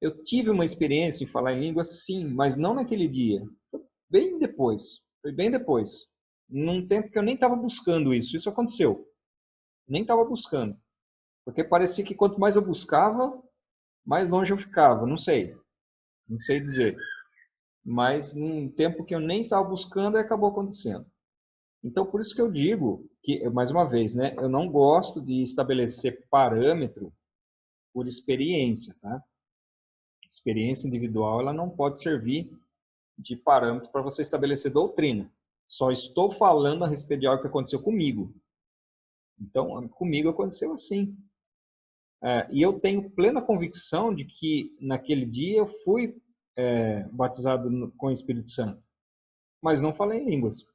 Eu tive uma experiência em falar em língua, sim, mas não naquele dia. Foi bem depois. Num tempo que eu nem estava buscando isso. Isso aconteceu. Nem estava buscando. Porque parecia que quanto mais eu buscava, mais longe eu ficava. Não sei. Não sei dizer. Mas num tempo que eu nem estava buscando, acabou acontecendo. Então, por isso que eu digo que, mais uma vez, né, eu não gosto de estabelecer parâmetro por experiência, tá? Experiência individual, ela não pode servir de parâmetro para você estabelecer doutrina. Só estou falando a respeito de algo que aconteceu comigo. Então, comigo aconteceu assim. E eu tenho plena convicção de que naquele dia eu fui batizado com o Espírito Santo, mas não falei em línguas.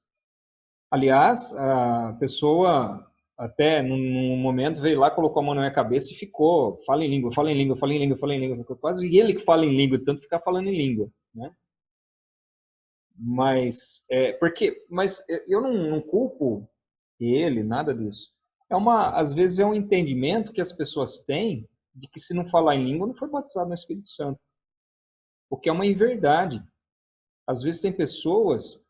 Aliás, a pessoa até num momento veio lá, colocou a mão na minha cabeça e ficou, fala em língua, fala em língua, fala em língua, fala em língua. Quase ele que fala em língua, tanto ficar falando em língua, né? Mas eu não culpo ele, nada disso. Às vezes é um entendimento que as pessoas têm de que se não falar em língua não foi batizado no Espírito Santo, o que é uma inverdade. Às vezes tem pessoas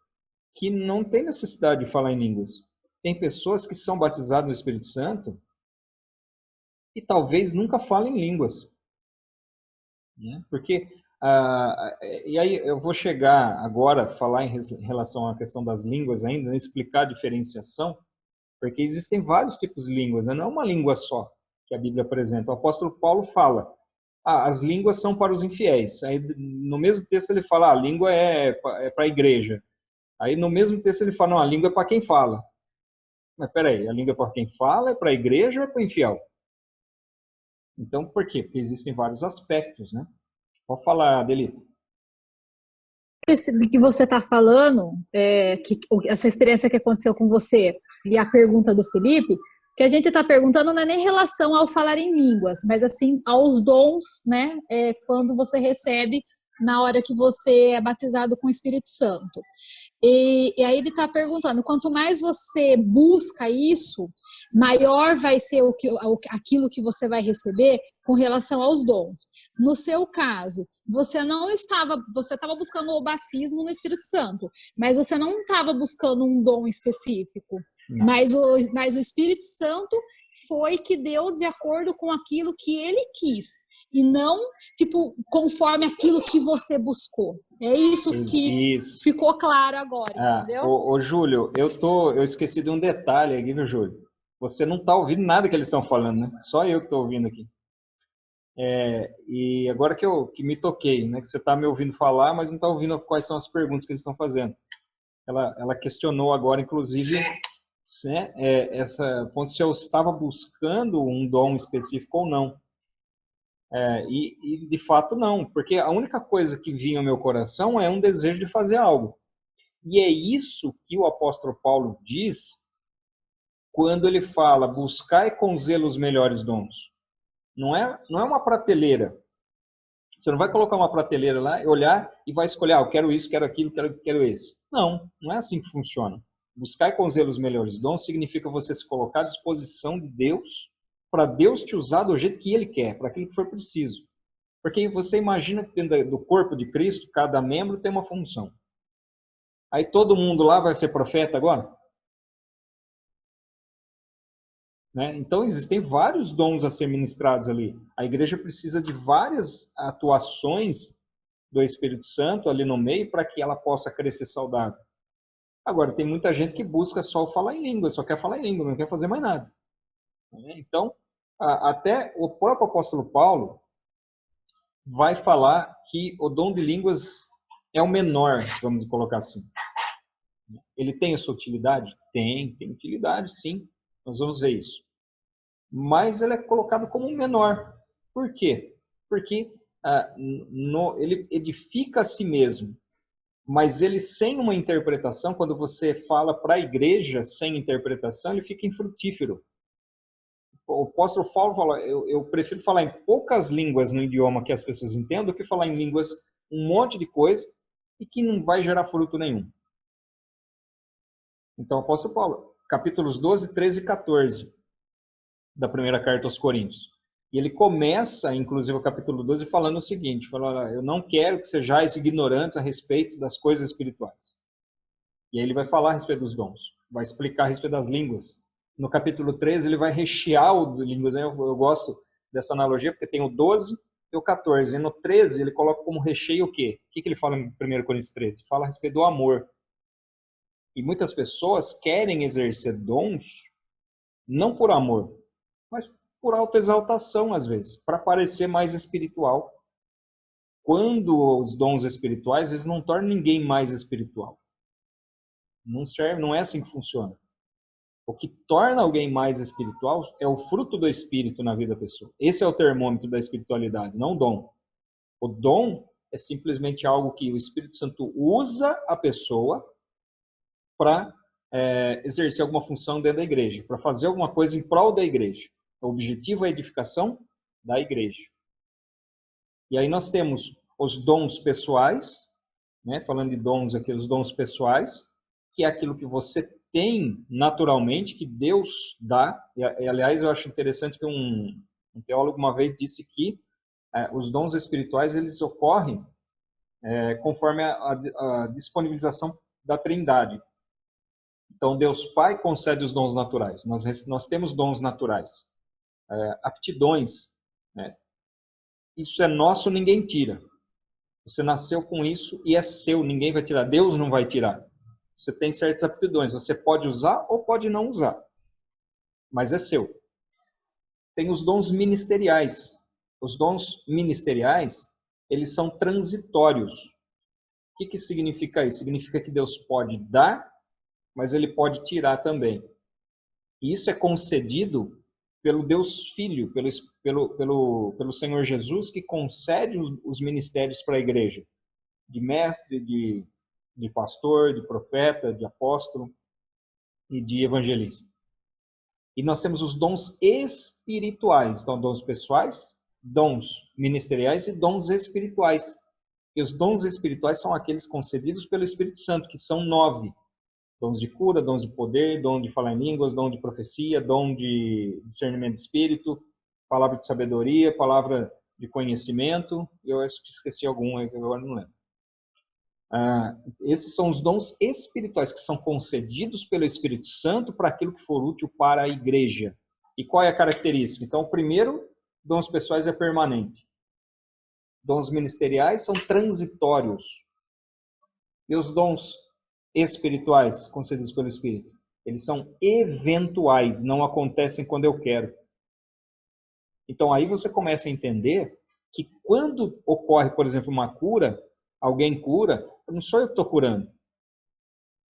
que não têm necessidade de falar em línguas. Tem pessoas que são batizadas no Espírito Santo e talvez nunca falem línguas, né? Porque e aí eu vou chegar agora a falar em relação à questão das línguas ainda, né, explicar a diferenciação, porque existem vários tipos de línguas, né? Não é uma língua só que a Bíblia apresenta. O apóstolo Paulo fala, as línguas são para os infiéis. Aí no mesmo texto ele fala, a língua é para a igreja. Aí no mesmo texto ele fala, não, a língua é para quem fala. Mas peraí, a língua é para quem fala, é para a igreja ou é para o infiel? Então, por quê? Porque existem vários aspectos, né? Pode falar, Adelita. Esse que você está falando, essa experiência que aconteceu com você e a pergunta do Felipe, que a gente está perguntando não é nem em relação ao falar em línguas, mas assim aos dons, né? Quando você recebe na hora que você é batizado com o Espírito Santo. E aí ele está perguntando, quanto mais você busca isso, maior vai ser aquilo que você vai receber com relação aos dons. No seu caso, você estava buscando o batismo no Espírito Santo, mas você não estava buscando um dom específico, mas o Espírito Santo foi que deu de acordo com aquilo que ele quis. E não, conforme aquilo que você buscou. É isso que ficou claro agora, entendeu? Ô, Júlio, eu esqueci de um detalhe aqui, viu, Júlio? Você não está ouvindo nada que eles estão falando, né? Só eu que estou ouvindo aqui. E agora que me toquei, né? Que você está me ouvindo falar, mas não está ouvindo quais são as perguntas que eles estão fazendo. Ela questionou agora, inclusive, se eu estava buscando um dom específico ou não. E de fato não, porque a única coisa que vinha ao meu coração é um desejo de fazer algo. E é isso que o apóstolo Paulo diz quando ele fala: buscai com zelo os melhores dons. Não é uma prateleira. Você não vai colocar uma prateleira lá, olhar e vai escolher: eu quero isso, quero aquilo, quero esse. Não é assim que funciona. Buscar com zelo os melhores dons significa você se colocar à disposição de Deus, para Deus te usar do jeito que Ele quer, para aquilo que for preciso. Porque você imagina que dentro do corpo de Cristo, cada membro tem uma função. Aí todo mundo lá vai ser profeta agora? Né? Então existem vários dons a ser ministrados ali. A igreja precisa de várias atuações do Espírito Santo ali no meio para que ela possa crescer saudável. Agora, tem muita gente que busca só falar em língua, só quer falar em língua, não quer fazer mais nada. Então, até o próprio apóstolo Paulo vai falar que o dom de línguas é o menor, vamos colocar assim. Ele tem a sua utilidade? Tem utilidade, sim. Nós vamos ver isso. Mas ele é colocado como menor. Por quê? Porque ele edifica a si mesmo. Mas ele, sem uma interpretação, quando você fala para a igreja sem interpretação, ele fica infrutífero. O apóstolo Paulo fala: eu prefiro falar em poucas línguas no idioma que as pessoas entendam do que falar em línguas um monte de coisa e que não vai gerar fruto nenhum. Então, o apóstolo Paulo, capítulos 12, 13 e 14 da primeira carta aos Coríntios. E ele começa, inclusive, o capítulo 12 falando o seguinte: falando, eu não quero que sejais ignorantes a respeito das coisas espirituais. E aí ele vai falar a respeito dos dons, vai explicar a respeito das línguas. No capítulo 13 ele vai rechear o de línguas. Eu gosto dessa analogia porque tem o 12 e o 14. E no 13 ele coloca como recheio o quê? O que ele fala em 1 Coríntios 13? Fala a respeito do amor. E muitas pessoas querem exercer dons não por amor, mas por autoexaltação, às vezes, para parecer mais espiritual. Quando os dons espirituais, eles não tornam ninguém mais espiritual. Não serve, não é assim que funciona. O que torna alguém mais espiritual é o fruto do Espírito na vida da pessoa. Esse é o termômetro da espiritualidade, não o dom. O dom é simplesmente algo que o Espírito Santo usa a pessoa para exercer alguma função dentro da igreja, para fazer alguma coisa em prol da igreja. O objetivo é a edificação da igreja. E aí nós temos os dons pessoais, né? Falando de dons aqui, os dons pessoais, que é aquilo que você tem naturalmente, que Deus dá. E, aliás, eu acho interessante que um teólogo uma vez disse que os dons espirituais eles ocorrem conforme a disponibilização da Trindade. Então, Deus Pai concede os dons naturais. Nós temos dons naturais. Aptidões. Né? Isso é nosso, ninguém tira. Você nasceu com isso e é seu, ninguém vai tirar. Deus não vai tirar. Você tem certas aptidões. Você pode usar ou pode não usar. Mas é seu. Tem os dons ministeriais. Os dons ministeriais, eles são transitórios. O que significa isso? Significa que Deus pode dar, mas Ele pode tirar também. E isso é concedido pelo Deus Filho, pelo Senhor Jesus, que concede os ministérios para a igreja. De mestre, de pastor, de profeta, de apóstolo e de evangelista. E nós temos os dons espirituais. Então, dons pessoais, dons ministeriais e dons espirituais. E os dons espirituais são aqueles concedidos pelo Espírito Santo, que são 9. Dons de cura, dons de poder, dom de falar em línguas, dom de profecia, dom de discernimento de espírito, palavra de sabedoria, palavra de conhecimento. Eu acho que esqueci algum, agora não lembro. Esses são os dons espirituais que são concedidos pelo Espírito Santo para aquilo que for útil para a igreja. E qual é a característica? Então, o primeiro, dons pessoais é permanente. Dons ministeriais são transitórios. E os dons espirituais concedidos pelo Espírito, eles são eventuais, não acontecem quando eu quero. Então aí você começa a entender que quando ocorre, por exemplo, uma cura, alguém cura, não sou eu que estou curando.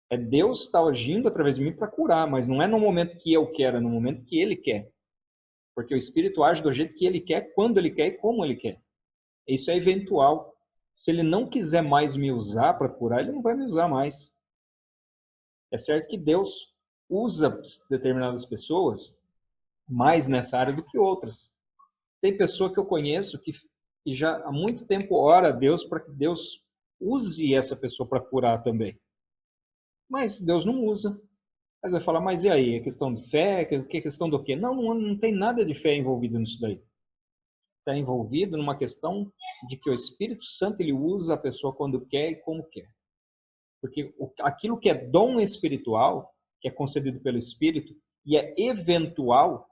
É Deus que está agindo através de mim para curar, mas não é no momento que eu quero, é no momento que Ele quer. Porque o Espírito age do jeito que ele quer, quando ele quer e como ele quer. Isso é eventual. Se ele não quiser mais me usar para curar, ele não vai me usar mais. É certo que Deus usa determinadas pessoas mais nessa área do que outras. Tem pessoa que eu conheço que já há muito tempo ora a Deus para que Deus use essa pessoa para curar também. Mas Deus não usa. Aí vai falar, mas e aí? É questão de fé? Que é questão do quê? Não tem nada de fé envolvido nisso daí. Está envolvido numa questão de que o Espírito Santo ele usa a pessoa quando quer e como quer. Porque aquilo que é dom espiritual, que é concedido pelo Espírito, e é eventual,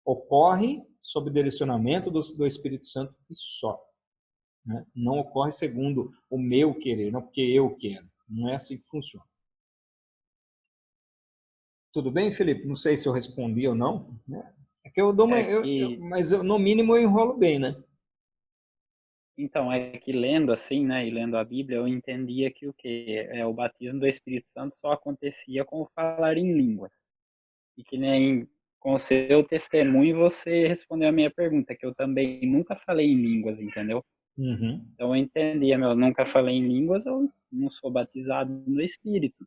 ocorre sob direcionamento do Espírito Santo e só. Né? Não ocorre segundo o meu querer, não porque eu quero. Não é assim que funciona. Tudo bem, Felipe? Não sei se eu respondi ou não. Né? É que eu dou uma, mas no mínimo eu enrolo bem, né? Então, é que lendo assim, né, e lendo a Bíblia, eu entendia que o batismo do Espírito Santo só acontecia com o falar em línguas. E que nem com o seu testemunho você respondeu a minha pergunta, que eu também nunca falei em línguas, entendeu? Uhum. Então eu entendia, eu nunca falei em línguas, eu não sou batizado no Espírito.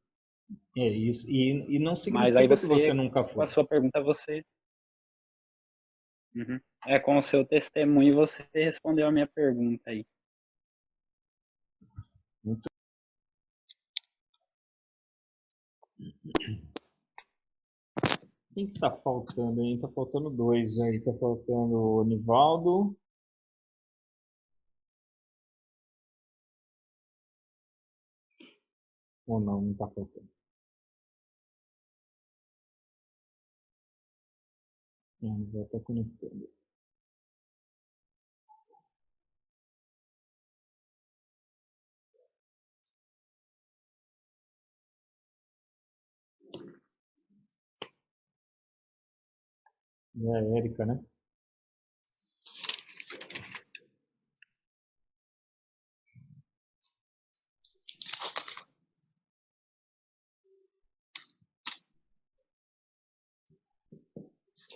É isso. E não Mas aí significa que você nunca com a foi. sua pergunta, com o seu testemunho, você respondeu a minha pergunta aí. Muito. Quem que tá faltando aí? Tá faltando dois aí. Tá faltando o Nivaldo. Ou não, não tá faltando. Não, vai estar conectando. É a Érica, né?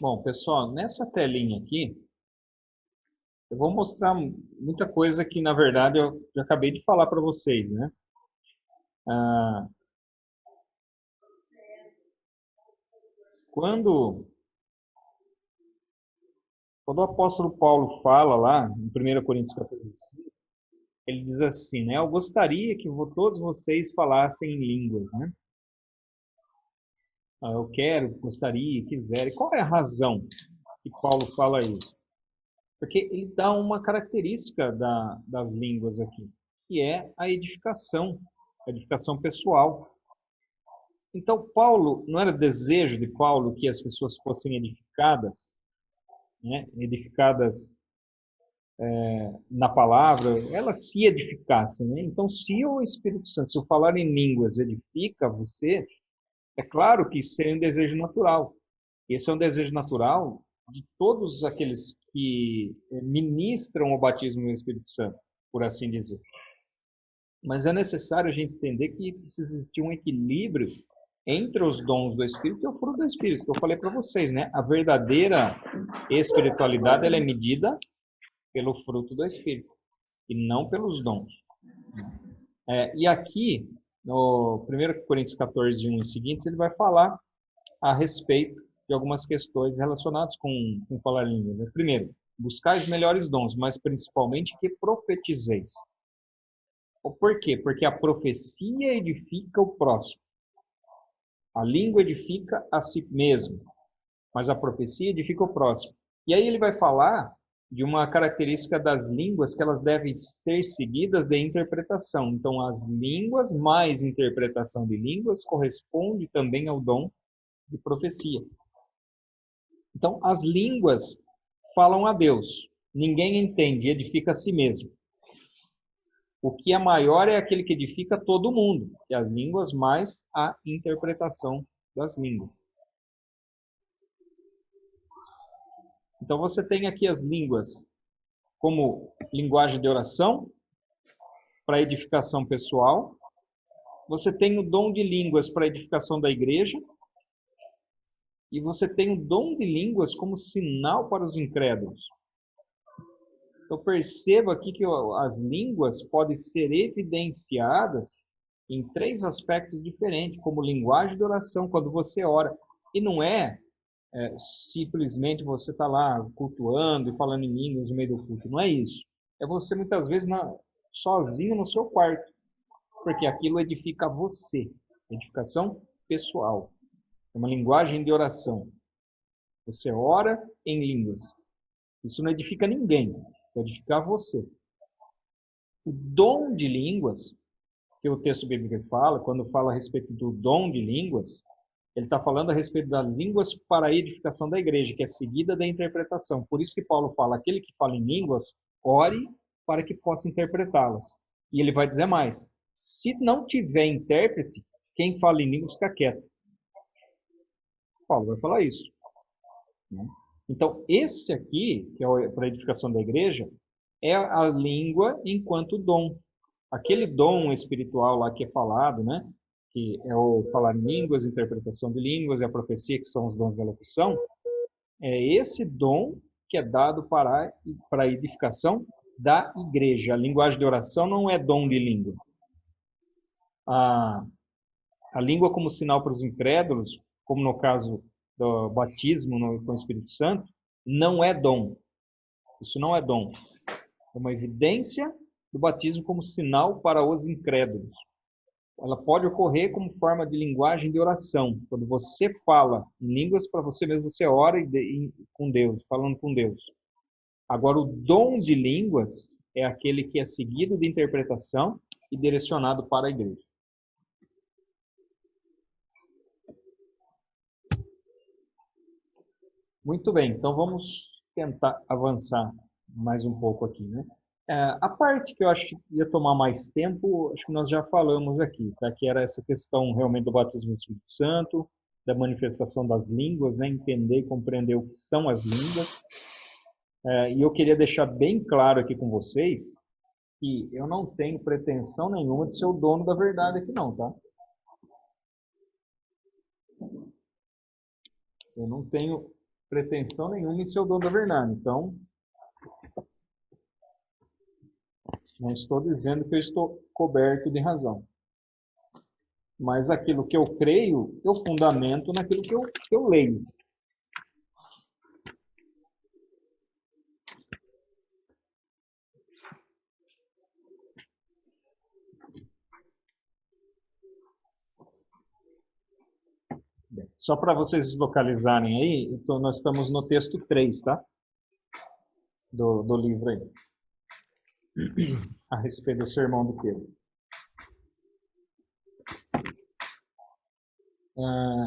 Bom, pessoal, nessa telinha aqui, eu vou mostrar muita coisa que, na verdade, eu já acabei de falar para vocês, né? Ah, quando o apóstolo Paulo fala lá, em 1 Coríntios 14, ele diz assim, né? Eu gostaria que todos vocês falassem em línguas, né? Eu quero, gostaria, quiser. E qual é a razão que Paulo fala isso? Porque ele dá uma característica das línguas aqui, que é a edificação pessoal. Então, Paulo, não era desejo de Paulo que as pessoas fossem edificadas, né? Edificadas na palavra, elas se edificassem. Né? Então, se o Espírito Santo, se eu falar em línguas, edifica você, é claro que isso seria um desejo natural. Esse é um desejo natural de todos aqueles que ministram o batismo no Espírito Santo, por assim dizer. Mas é necessário a gente entender que precisa existir um equilíbrio entre os dons do Espírito e o fruto do Espírito, que eu falei para vocês, né? A verdadeira espiritualidade ela é medida pelo fruto do Espírito e não pelos dons. E aqui, no 1 Coríntios 14, 1 e seguintes, ele vai falar a respeito de algumas questões relacionadas com falar línguas. Né? Primeiro, buscar os melhores dons, mas principalmente que profetizeis. Por quê? Porque a profecia edifica o próximo. A língua edifica a si mesmo, mas a profecia edifica o próximo. E aí ele vai falar de uma característica das línguas que elas devem ser seguidas de interpretação. Então, as línguas mais interpretação de línguas corresponde também ao dom de profecia. Então, as línguas falam a Deus. Ninguém entende, edifica a si mesmo. O que é maior é aquele que edifica todo mundo, que as línguas mais a interpretação das línguas. Então você tem aqui as línguas como linguagem de oração, para edificação pessoal. Você tem o dom de línguas para edificação da igreja. e você tem o dom de línguas como sinal para os incrédulos. Então perceba aqui que as línguas podem ser evidenciadas em 3 aspectos diferentes, como linguagem de oração, quando você ora. E não é simplesmente você está lá cultuando e falando em línguas no meio do culto. Não é isso. É você muitas vezes sozinho no seu quarto, porque aquilo edifica você. Edificação pessoal. É uma linguagem de oração. Você ora em línguas. Isso não edifica ninguém, vai edificar você. O dom de línguas, que o texto bíblico fala, quando fala a respeito do dom de línguas, ele está falando a respeito das línguas para a edificação da igreja, que é seguida da interpretação. Por isso que Paulo fala, aquele que fala em línguas, ore para que possa interpretá-las. E ele vai dizer mais, se não tiver intérprete, quem fala em línguas fica quieto. Paulo vai falar isso. Então, esse aqui, que é para a edificação da igreja, é a língua enquanto dom. Aquele dom espiritual lá que é falado, né? Que é o falar em línguas, interpretação de línguas e a profecia, que são os dons da locução, é esse dom que é dado para a edificação da igreja. A linguagem de oração não é dom de língua. A língua como sinal para os incrédulos, como no caso do batismo com o Espírito Santo, não é dom. Isso não é dom. É uma evidência do batismo como sinal para os incrédulos. Ela pode ocorrer como forma de linguagem de oração. Quando você fala em línguas para você mesmo, você ora com Deus, falando com Deus. Agora, o dom de línguas é aquele que é seguido de interpretação e direcionado para a igreja. Muito bem, então vamos tentar avançar mais um pouco aqui, né? A parte que eu acho que ia tomar mais tempo, acho que nós já falamos aqui, tá? Que era essa questão realmente do batismo do Espírito Santo, da manifestação das línguas, né? Entender e compreender o que são as línguas. E eu queria deixar bem claro aqui com vocês que eu não tenho pretensão nenhuma de ser o dono da verdade aqui não, tá? Eu não tenho pretensão nenhuma em ser o dono da verdade. Então, não estou dizendo que eu estou coberto de razão. Mas aquilo que eu creio, eu fundamento naquilo que eu leio. Bem, só para vocês localizarem aí, então nós estamos no texto 3, tá? Do livro aí. A respeito do sermão de Pedro.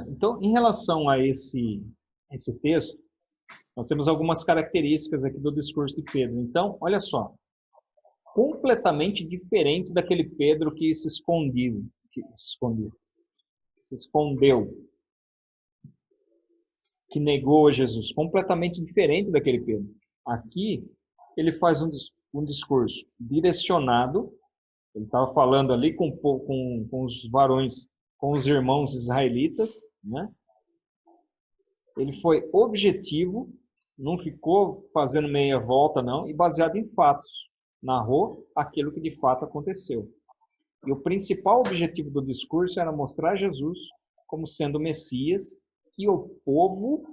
Então, em relação a esse texto, nós temos algumas características aqui do discurso de Pedro. Então, olha só. Completamente diferente daquele Pedro que se escondeu. Que negou Jesus. Completamente diferente daquele Pedro. Aqui, ele faz um discurso direcionado. Ele estava falando ali com os varões, com os irmãos israelitas, né? Ele foi objetivo, não ficou fazendo meia volta, não, e baseado em fatos. Narrou aquilo que de fato aconteceu. E o principal objetivo do discurso era mostrar Jesus como sendo o Messias que o povo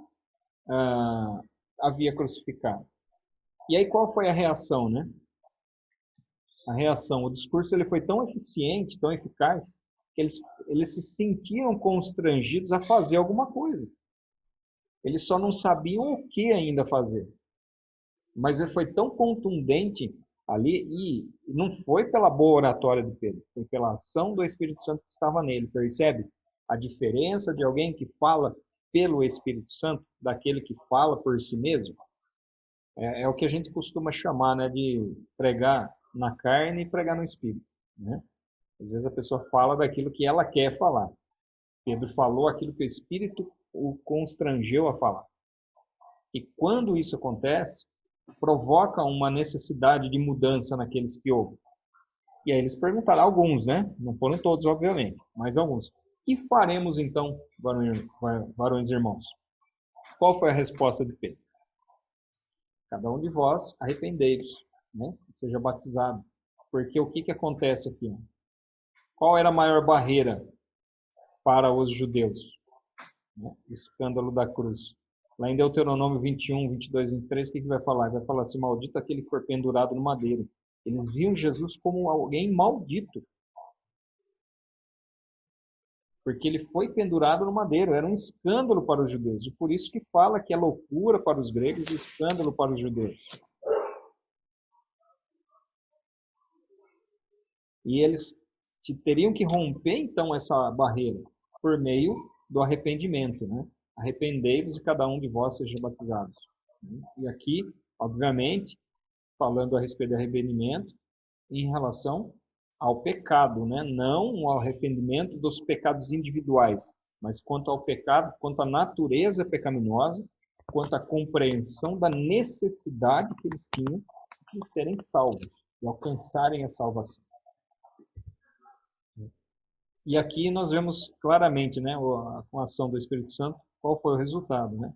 havia crucificado. E aí qual foi a reação, né? A reação, o discurso ele foi tão eficiente, tão eficaz, que eles se sentiam constrangidos a fazer alguma coisa. Eles só não sabiam o que ainda fazer. Mas ele foi tão contundente ali, e não foi pela boa oratória de Pedro, foi pela ação do Espírito Santo que estava nele. Percebe a diferença de alguém que fala pelo Espírito Santo, daquele que fala por si mesmo? É o que a gente costuma chamar, né, de pregar na carne e pregar no Espírito, né? Às vezes a pessoa fala daquilo que ela quer falar. Pedro falou aquilo que o Espírito o constrangeu a falar. E quando isso acontece, provoca uma necessidade de mudança naqueles que ouvem. E aí eles perguntaram, alguns, né? Não foram todos, obviamente, mas alguns. Que faremos então, varões irmãos? Qual foi a resposta de Pedro? Cada um de vós arrependei-vos, né? Seja batizado. Porque o que acontece aqui? Qual era a maior barreira para os judeus? Né? O escândalo da cruz. Lá em Deuteronômio 21, 22, 23, o que vai falar? Vai falar assim, maldito aquele que for pendurado no madeiro. Eles viam Jesus como alguém maldito. Porque ele foi pendurado no madeiro. Era um escândalo para os judeus. E por isso que fala que é loucura para os gregos e escândalo para os judeus. E eles teriam que romper, então, essa barreira por meio do arrependimento, né? Arrependei-vos e cada um de vós seja batizado. E aqui, obviamente, falando a respeito do arrependimento em relação ao pecado, né? Não ao arrependimento dos pecados individuais, mas quanto ao pecado, quanto à natureza pecaminosa, quanto à compreensão da necessidade que eles tinham de serem salvos, de alcançarem a salvação. E aqui nós vemos claramente, né, com a ação do Espírito Santo, qual foi o resultado, né?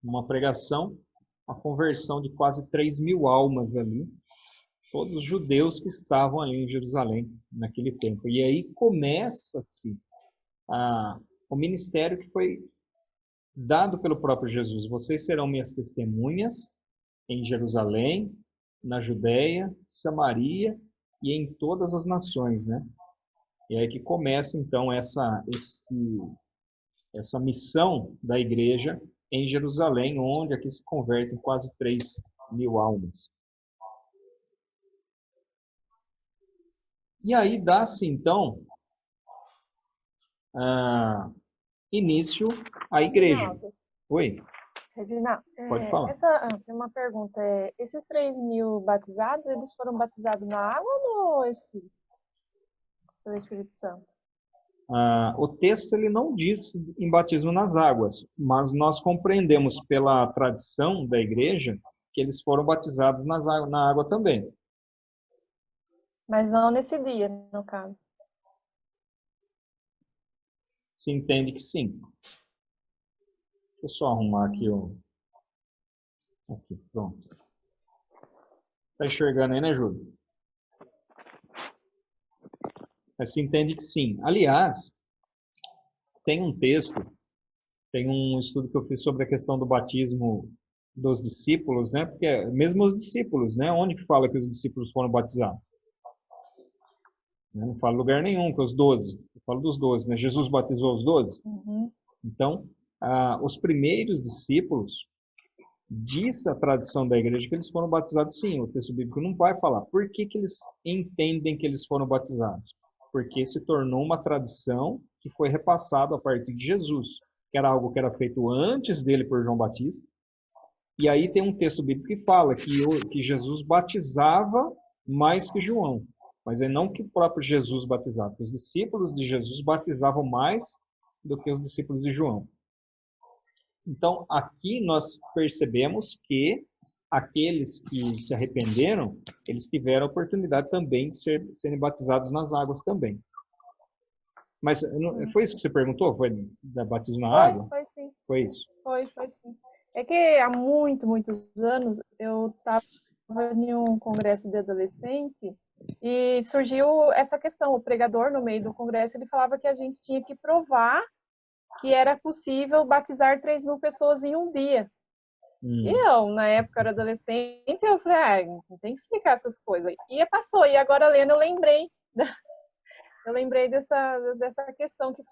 Uma pregação, a conversão de quase 3.000 almas ali, todos os judeus que estavam ali em Jerusalém naquele tempo. E aí começa-se o ministério que foi dado pelo próprio Jesus. Vocês serão minhas testemunhas em Jerusalém, na Judéia, Samaria e em todas as nações, né? E aí que começa, então, essa missão da igreja em Jerusalém, onde aqui se convertem quase 3.000 almas. E aí dá-se, então, início à igreja. Reginaldo, Oi, Reginaldo, pode falar. tem uma pergunta. Esses 3.000 batizados, eles foram batizados na água ou no Espírito? Pelo Espírito Santo? O texto ele não diz em batismo nas águas, mas nós compreendemos pela tradição da igreja que eles foram batizados na água também. Mas não nesse dia, no caso. Se entende que sim. Deixa eu só arrumar aqui Aqui, pronto. Tá enxergando aí, né, Júlio? Mas se entende que sim. Aliás, tem um texto, tem um estudo que eu fiz sobre a questão do batismo dos discípulos, né? Porque mesmo os discípulos, né? Onde que fala que os discípulos foram batizados? Não fala lugar nenhum, que os 12. Eu falo dos 12, né? Jesus batizou os 12. Uhum. Então, os primeiros discípulos, diz a tradição da igreja que eles foram batizados sim. O texto bíblico não vai falar. Por que eles entendem que eles foram batizados? Porque se tornou uma tradição que foi repassada a partir de Jesus, que era algo que era feito antes dele por João Batista. E aí tem um texto bíblico que fala que Jesus batizava mais que João. Mas é não que o próprio Jesus batizava. Os discípulos de Jesus batizavam mais do que os discípulos de João. Então, aqui nós percebemos que aqueles que se arrependeram, eles tiveram a oportunidade também de serem batizados nas águas também. Mas foi isso que você perguntou? Foi da batismo na água? Foi sim. Foi isso? Foi sim. É que há muitos anos eu estava em um congresso de adolescente e surgiu essa questão. O pregador, no meio do congresso, ele falava que a gente tinha que provar que era possível batizar 3.000 pessoas em um dia. E eu, na época, era adolescente, eu falei, não tem que explicar essas coisas. E passou, e agora lendo eu lembrei dessa questão que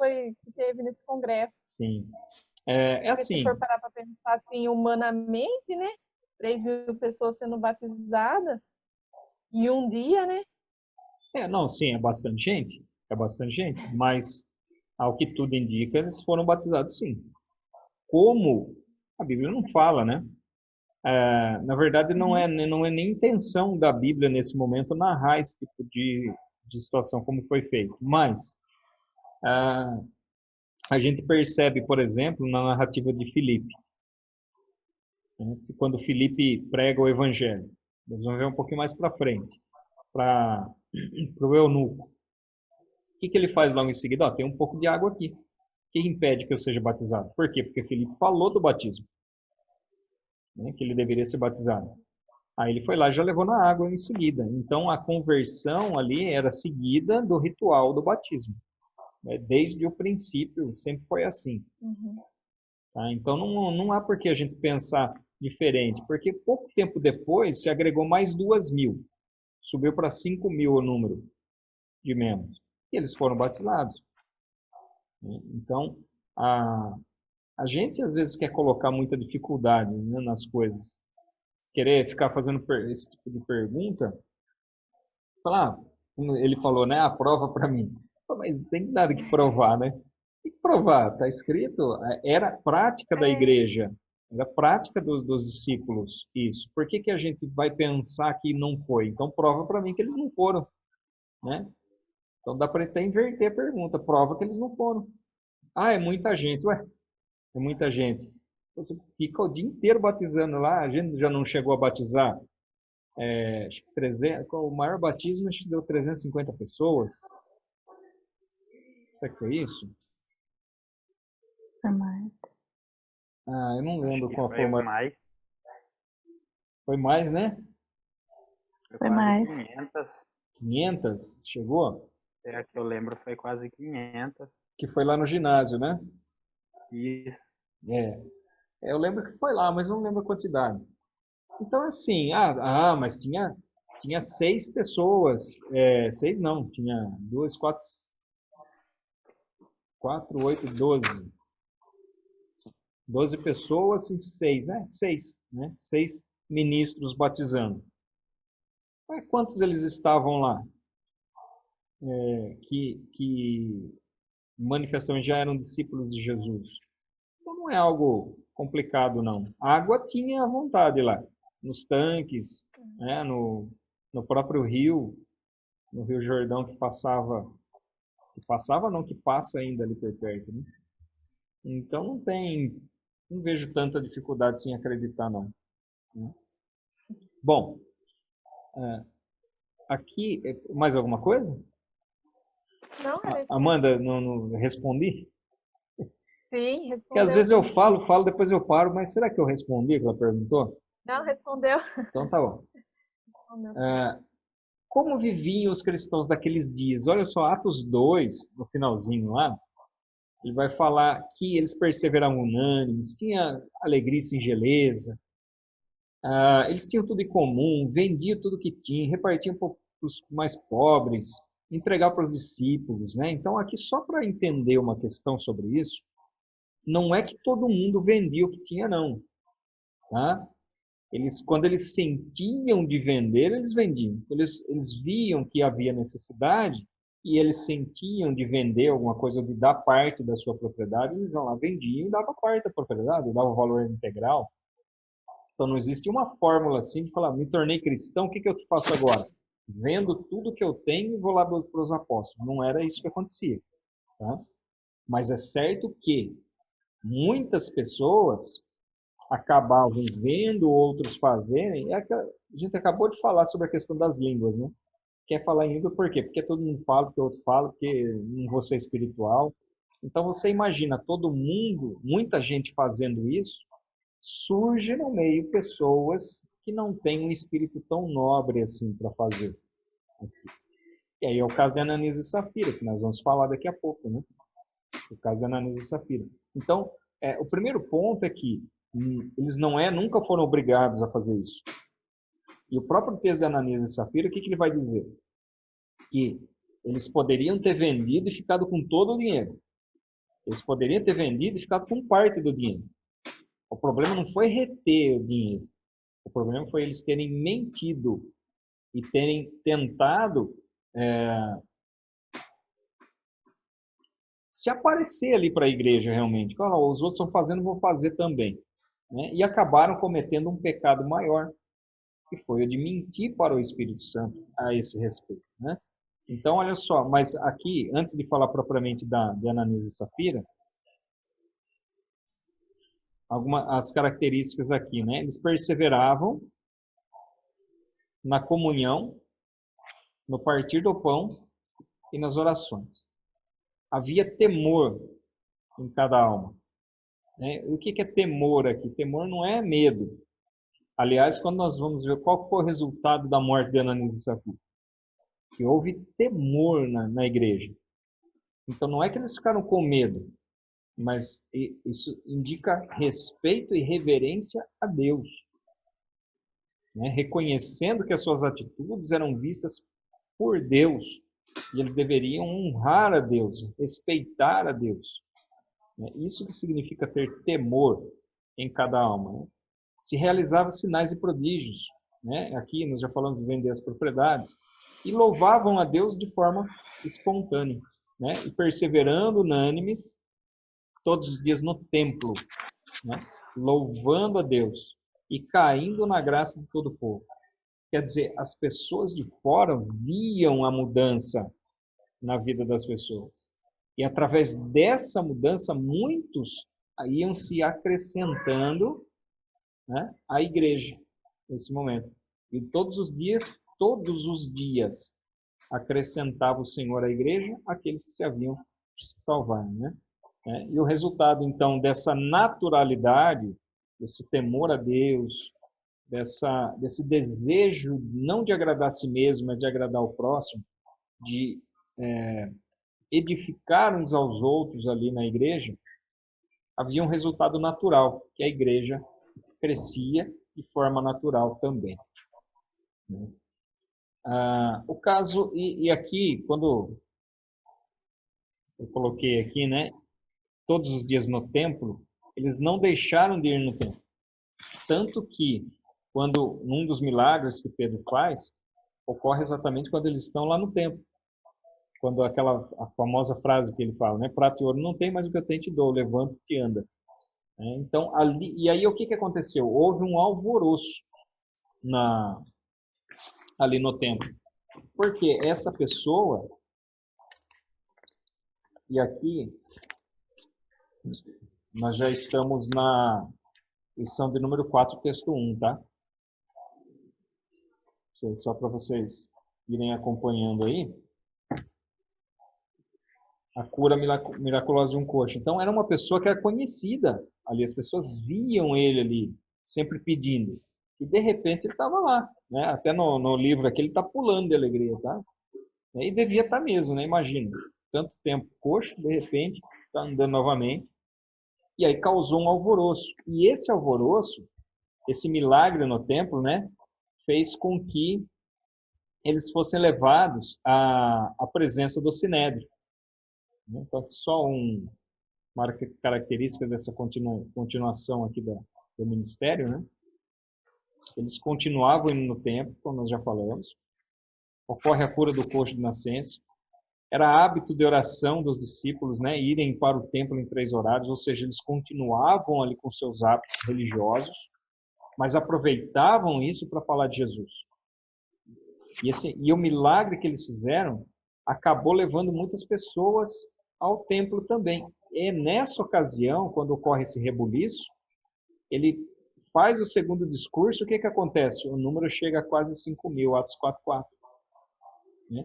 teve nesse congresso. Sim. Assim. Se for parar para pensar assim, humanamente, né? 3.000 pessoas sendo batizadas em um dia, né? Não, sim, é bastante gente. É bastante gente. Mas, ao que tudo indica, eles foram batizados sim. Como a Bíblia não fala, né? Na verdade, não é nem intenção da Bíblia, nesse momento, narrar esse tipo de situação, como foi feito. Mas, a gente percebe, por exemplo, na narrativa de Filipe, né, que quando Filipe prega o Evangelho, nós vamos ver um pouquinho mais para frente, para o eunuco. O que ele faz logo em seguida? Tem um pouco de água aqui. O que impede que eu seja batizado? Por quê? Porque Filipe falou do batismo. né, que ele deveria ser batizado. Aí ele foi lá e já levou na água em seguida. Então a conversão ali era seguida do ritual do batismo, né? Desde o princípio sempre foi assim. Tá? Então não há por que a gente pensar diferente, porque pouco tempo depois se agregou mais 2.000, subiu para 5.000 o número de membros, e eles foram batizados, né? Então a gente às vezes quer colocar muita dificuldade, né, nas coisas, querer ficar fazendo esse tipo de pergunta, falar, como ele falou, né, a prova para mim. Mas não tem nada que provar, né? Tem que provar, está escrito, era prática da igreja, era prática dos discípulos, isso. Por que a gente vai pensar que não foi? Então prova para mim que eles não foram, né? Então dá para até inverter a pergunta, prova que eles não foram. Ah, é muita gente, ué, é muita gente. Você fica o dia inteiro batizando lá, a gente já não chegou a batizar, acho que 300, o maior batismo acho que deu 350 pessoas. Será que foi isso? Foi mais. Ah, eu não lembro qual foi o Foi maior. mais. Foi mais, né? Foi quase mais. 500. 500? Chegou? É que eu lembro, foi quase 500. Que foi lá no ginásio, né? Isso. Eu lembro que foi lá, mas não lembro a quantidade. Então, assim, mas tinha 6 pessoas. 6 não, tinha 2, 4, 8, 12. 12 pessoas e 6, 6, né? 6 ministros batizando. Mas quantos eles estavam lá? Que manifestamente já eram discípulos de Jesus. Então não é algo complicado, não. A água tinha à vontade lá, nos tanques, né? No próprio rio, no Rio Jordão que passava não, que passa ainda ali por perto, né? Então não vejo tanta dificuldade em acreditar, não, né? Bom, aqui, mais alguma coisa? Não, era isso. Amanda, não respondi? Sim, Porque às respondeu vezes eu sim. falo, depois eu paro, mas será que eu respondi o que ela perguntou? Não, respondeu. Então tá bom. Como viviam os cristãos daqueles dias? Olha só, Atos 2, no finalzinho lá, ele vai falar que eles perseveravam unânimes, tinha alegria e singeleza, eles tinham tudo em comum, vendiam tudo que tinham, repartiam para os mais pobres, entregavam para os discípulos, né? Então, aqui, só para entender uma questão sobre isso, não é que todo mundo vendia o que tinha, não. Tá? Quando eles sentiam de vender, eles vendiam. Eles viam que havia necessidade e eles sentiam de vender alguma coisa, de dar parte da sua propriedade, eles iam lá, vendiam e davam parte da propriedade, davam o valor integral. Então não existe uma fórmula assim de falar, me tornei cristão, o que eu faço agora? Vendo tudo que eu tenho e vou lá para os apóstolos. Não era isso que acontecia. Tá? Mas é certo que muitas pessoas acabavam vendo outros fazerem. A gente acabou de falar sobre a questão das línguas, né? Quer falar em língua por quê? Porque todo mundo fala, porque outro fala, porque não vou ser espiritual. Então você imagina todo mundo, muita gente fazendo isso, surge no meio pessoas que não têm um espírito tão nobre assim para fazer. E aí é o caso de Ananias e Safira, que nós vamos falar daqui a pouco, né? O caso de Ananias e Safira. Então, o primeiro ponto é que eles nunca foram obrigados a fazer isso. E o próprio texto de Ananias e Safira, o que ele vai dizer? Que eles poderiam ter vendido e ficado com todo o dinheiro. Eles poderiam ter vendido e ficado com parte do dinheiro. O problema não foi reter o dinheiro. O problema foi eles terem mentido e terem tentado se aparecer ali para a igreja realmente. Os outros estão fazendo, vou fazer também. Né? E acabaram cometendo um pecado maior, que foi o de mentir para o Espírito Santo a esse respeito. Né? Então, olha só, mas aqui, antes de falar propriamente de Ananias e Safira, as características aqui, né? Eles perseveravam na comunhão, no partir do pão e nas orações. Havia temor em cada alma. Né? O que é temor aqui? Temor não é medo. Aliás, quando nós vamos ver qual foi o resultado da morte de Ananias e Safira, que houve temor na igreja. Então, não é que eles ficaram com medo, mas isso indica respeito e reverência a Deus, né? Reconhecendo que as suas atitudes eram vistas por Deus e eles deveriam honrar a Deus, respeitar a Deus. Isso que significa ter temor em cada alma, né? Se realizavam sinais e prodígios, né? Aqui nós já falamos de vender as propriedades, e louvavam a Deus de forma espontânea, né? E perseverando unânimes todos os dias no templo, né? Louvando a Deus e caindo na graça de todo o povo. Quer dizer, as pessoas de fora viam a mudança na vida das pessoas. E através dessa mudança, muitos iam se acrescentando, né, à igreja nesse momento. E todos os dias, acrescentava o Senhor à igreja aqueles que se haviam de se salvar, né? E o resultado, então, dessa naturalidade, desse temor a Deus, desse desejo não de agradar a si mesmo, mas de agradar o próximo, de edificar uns aos outros ali na igreja, havia um resultado natural, que a igreja crescia de forma natural também. O caso, e aqui, quando eu coloquei aqui, né, todos os dias no templo, eles não deixaram de ir no templo. Tanto que, quando num dos milagres que Pedro faz, ocorre exatamente quando eles estão lá no templo. Quando a famosa frase que ele fala, né? Prata e ouro não tem, mas o que eu tenho te dou, levanta e anda. Então, ali, e aí o que aconteceu? Houve um alvoroço ali no templo. Porque essa pessoa, e aqui nós já estamos na lição de número 4, texto 1, tá? Só para vocês irem acompanhando aí. A cura miraculosa de um coxo. Então, era uma pessoa que era conhecida ali. As pessoas viam ele ali, sempre pedindo. E, de repente, ele estava lá. Né? Até no livro aqui, ele está pulando de alegria, tá? E devia estar mesmo, né? Imagina. Tanto tempo coxo, de repente, está andando novamente. E aí causou um alvoroço. E esse alvoroço, esse milagre no templo, né? Fez com que eles fossem levados à presença do Sinédrio. Então, só uma característica dessa continuação aqui do ministério, né? Eles continuavam indo no templo, como nós já falamos. Ocorre a cura do coxo de nascença. Era hábito de oração dos discípulos, né? Irem para o templo em 3 horários, ou seja, eles continuavam ali com seus hábitos religiosos, mas aproveitavam isso para falar de Jesus. E o milagre que eles fizeram acabou levando muitas pessoas ao templo também. E nessa ocasião, quando ocorre esse rebuliço, ele faz o segundo discurso, o que acontece? O número chega a quase 5.000, Atos 4:4. Né?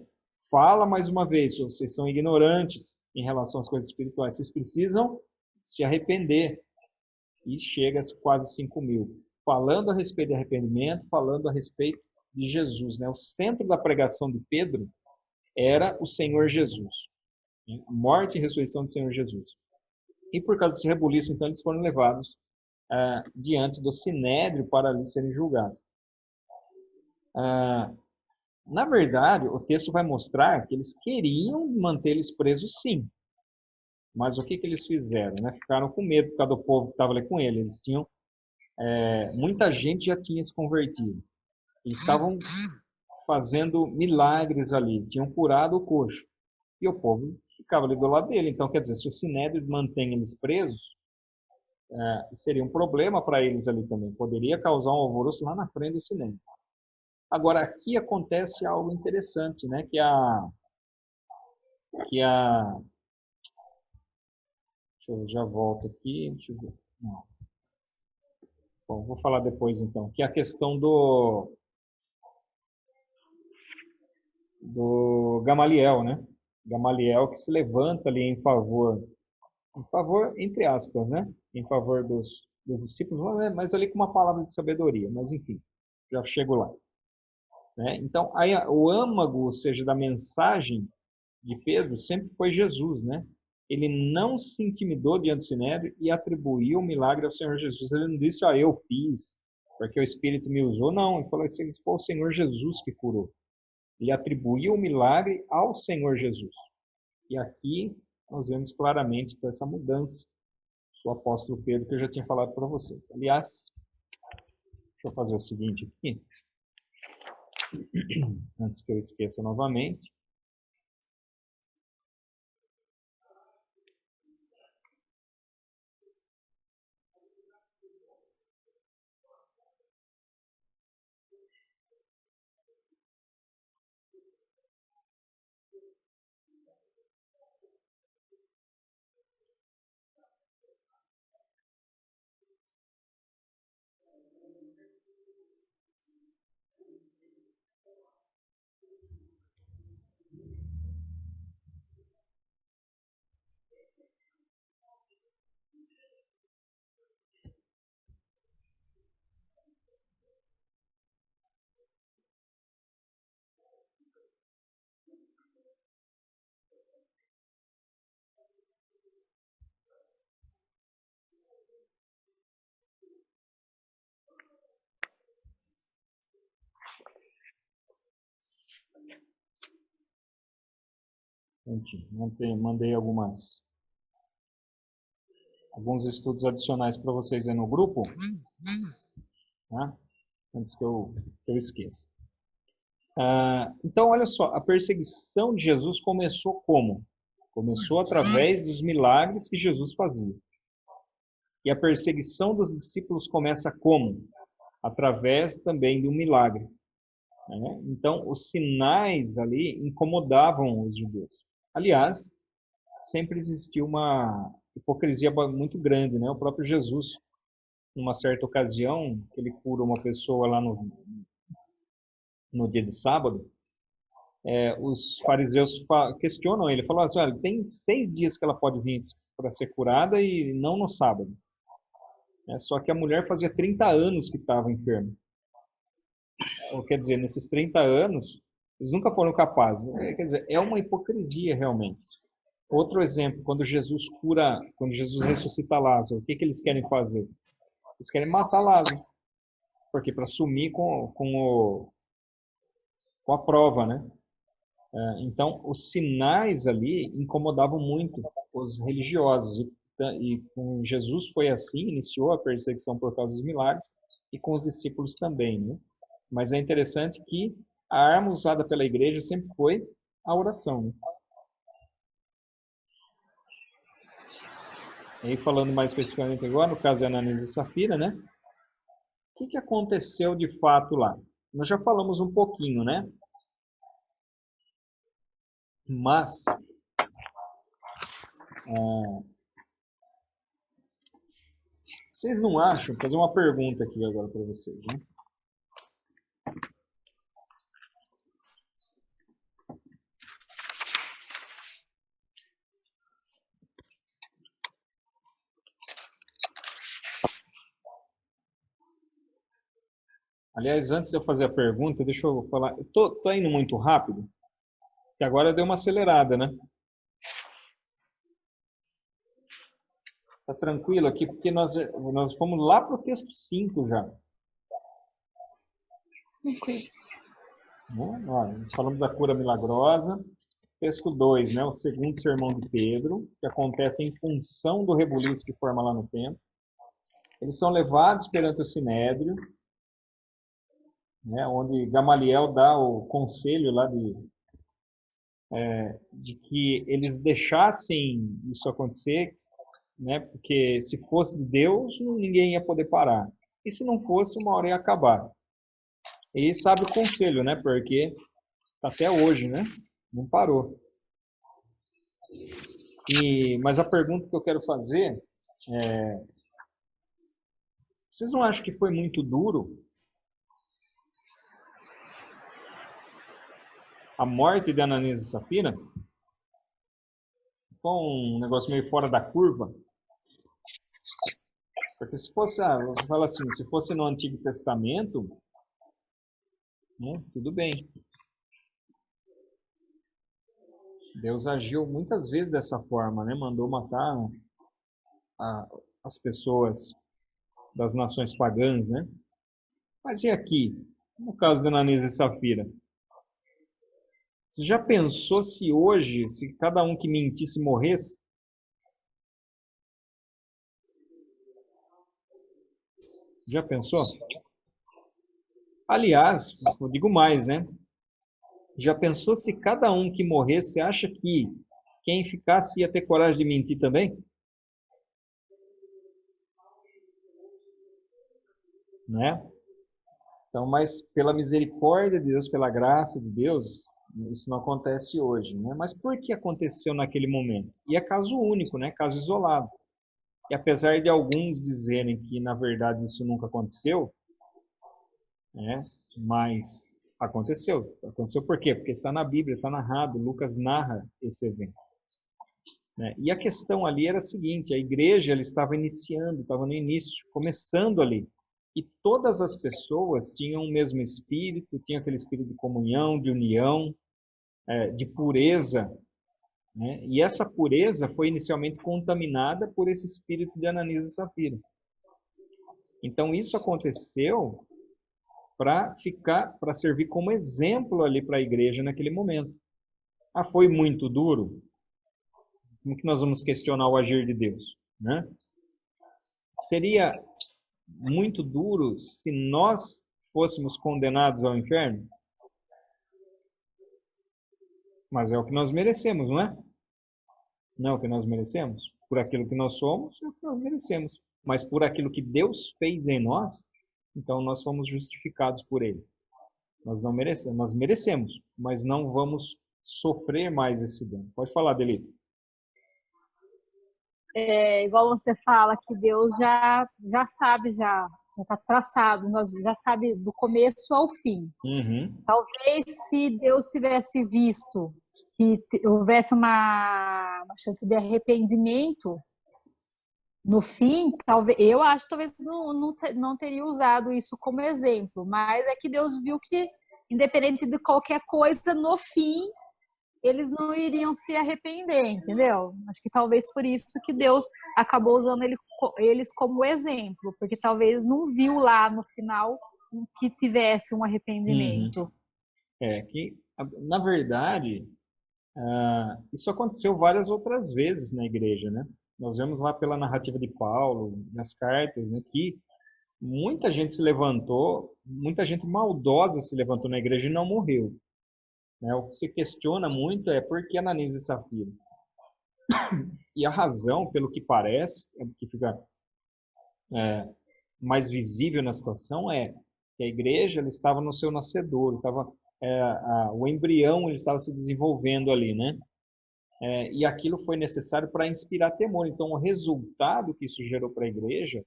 Fala mais uma vez, vocês são ignorantes em relação às coisas espirituais, vocês precisam se arrepender. E chega a quase 5.000. Falando a respeito de arrependimento, falando a respeito de Jesus. Né? O centro da pregação de Pedro era o Senhor Jesus. Morte e ressurreição do Senhor Jesus. E por causa desse rebuliço, então, eles foram levados diante do Sinédrio para ali serem julgados. Na verdade, o texto vai mostrar que eles queriam manter eles presos, sim. Mas o que eles fizeram? Né? Ficaram com medo por causa do povo que estava ali com ele. Eles tinham... muita gente já tinha se convertido. Eles estavam fazendo milagres ali. Tinham curado o coxo. E o povo ficava ali do lado dele. Então, quer dizer, se o Sinédrio mantém eles presos, seria um problema para eles ali também. Poderia causar um alvoroço lá na frente do Sinédrio. Agora, aqui acontece algo interessante, né? Eu já volto aqui. Deixa eu ver. Não. Bom, vou falar depois, então. Que é a questão do Gamaliel, né? Gamaliel que se levanta ali em favor, entre aspas, né? Em favor dos dos discípulos, mas ali com uma palavra de sabedoria, mas enfim, já chego lá. Né? Então, aí, o âmago, ou seja, da mensagem de Pedro sempre foi Jesus, né? Ele não se intimidou diante do Sinédrio e atribuiu o milagre ao Senhor Jesus. Ele não disse, eu fiz, porque o Espírito me usou. Não, ele falou assim, foi o Senhor Jesus que curou. Ele atribuiu o milagre ao Senhor Jesus. E aqui nós vemos claramente essa mudança do apóstolo Pedro, que eu já tinha falado para vocês. Aliás, deixa eu fazer o seguinte aqui, antes que eu esqueça novamente. Mandei alguns estudos adicionais para vocês aí no grupo, tá? Antes que eu esqueça. Então, olha só, a perseguição de Jesus começou como? Começou através dos milagres que Jesus fazia. E a perseguição dos discípulos começa como? Através também de um milagre. Né? Então, os sinais ali incomodavam os judeus. Aliás, sempre existiu uma hipocrisia muito grande, né? O próprio Jesus, numa certa ocasião, ele cura uma pessoa lá no dia de sábado, os fariseus questionam ele, falam assim, olha, tem 6 dias que ela pode vir para ser curada e não no sábado. Só que a mulher fazia 30 anos que estava enferma. Ou, quer dizer, nesses 30 anos, eles nunca foram capazes. Quer dizer, é uma hipocrisia realmente. Outro exemplo, quando Jesus ressuscita Lázaro, o que eles querem fazer? Eles querem matar Lázaro. Porque para sumir com a prova, né? Então, os sinais ali incomodavam muito os religiosos. E com Jesus foi assim, iniciou a perseguição por causa dos milagres, e com os discípulos também, né? Mas é interessante que a arma usada pela igreja sempre foi a oração, né? E aí, falando mais especificamente agora, no caso de Ananias e Safira, né? O que aconteceu de fato lá? Nós já falamos um pouquinho, né? Mas vocês não acham? Vou fazer uma pergunta aqui agora para vocês, né? Aliás, antes de eu fazer a pergunta, deixa eu falar. Eu tô indo muito rápido, que agora deu uma acelerada, né? Tá tranquilo aqui, porque nós fomos lá para o texto 5 já. Tranquilo. Nós falamos da cura milagrosa. Texto 2, né? O segundo sermão de Pedro, que acontece em função do rebuliço que forma lá no templo. Eles são levados perante o Sinédrio, né? Onde Gamaliel dá o conselho lá de que eles deixassem isso acontecer, né? Porque se fosse de Deus, ninguém ia poder parar. E se não fosse, uma hora ia acabar. E sabe o conselho, né? Porque até hoje, né? Não parou. Mas a pergunta que eu quero fazer é: vocês não acham que foi muito duro a morte de Ananias e Safira? Foi um negócio meio fora da curva? Porque se fosse, você fala assim, se fosse no Antigo Testamento, né, tudo bem. Deus agiu muitas vezes dessa forma, né? Mandou matar as pessoas das nações pagãs, né? Mas e aqui, no caso de Ananias e Safira? Você já pensou se hoje, se cada um que mentisse morresse? Já pensou? Aliás, eu digo mais, né? Já pensou se cada um que morresse, você acha que quem ficasse ia ter coragem de mentir também? Né? Então, mas pela misericórdia de Deus, pela graça de Deus, isso não acontece hoje, né? Mas por que aconteceu naquele momento? E é caso único, né? Caso isolado. E apesar de alguns dizerem que na verdade isso nunca aconteceu, né? Mas aconteceu. Aconteceu por quê? Porque está na Bíblia, está narrado. Lucas narra esse evento. Né? E a questão ali era a seguinte: a igreja ela estava iniciando, estava no início, começando ali. E todas as pessoas tinham o mesmo espírito, tinham aquele espírito de comunhão, de união, de pureza. Né? E essa pureza foi inicialmente contaminada por esse espírito de Ananias e Safira. Então isso aconteceu para servir como exemplo ali para a igreja naquele momento. Ah, foi muito duro? Como que nós vamos questionar o agir de Deus? Né? Seria muito duro se nós fôssemos condenados ao inferno? Mas é o que nós merecemos, não é? Não é o que nós merecemos? Por aquilo que nós somos, é o que nós merecemos. Mas por aquilo que Deus fez em nós, então nós fomos justificados por Ele. Nós merecemos, mas não vamos sofrer mais esse dano. Pode falar, Delito. Igual você fala que Deus já sabe, já está traçado, nós já sabe do começo ao fim. Uhum. Talvez se Deus tivesse visto que houvesse uma chance de arrependimento no fim, eu acho que talvez não teria usado isso como exemplo, mas é que Deus viu que, independente de qualquer coisa, no fim, eles não iriam se arrepender, entendeu? Acho que talvez por isso que Deus acabou usando eles como exemplo, porque talvez não viu lá no final que tivesse um arrependimento. Uhum. Que, na verdade, isso aconteceu várias outras vezes na igreja, né? Nós vemos lá pela narrativa de Paulo, nas cartas, né, que muita gente se levantou, muita gente maldosa se levantou na igreja e não morreu. Né? O que se questiona muito é por que Ananias e Safira. E a razão, pelo que parece, que fica mais visível na situação, é que a igreja ela estava no seu nascedor, o embrião ele estava se desenvolvendo ali, né? E aquilo foi necessário para inspirar temor. Então, o resultado que isso gerou para a igreja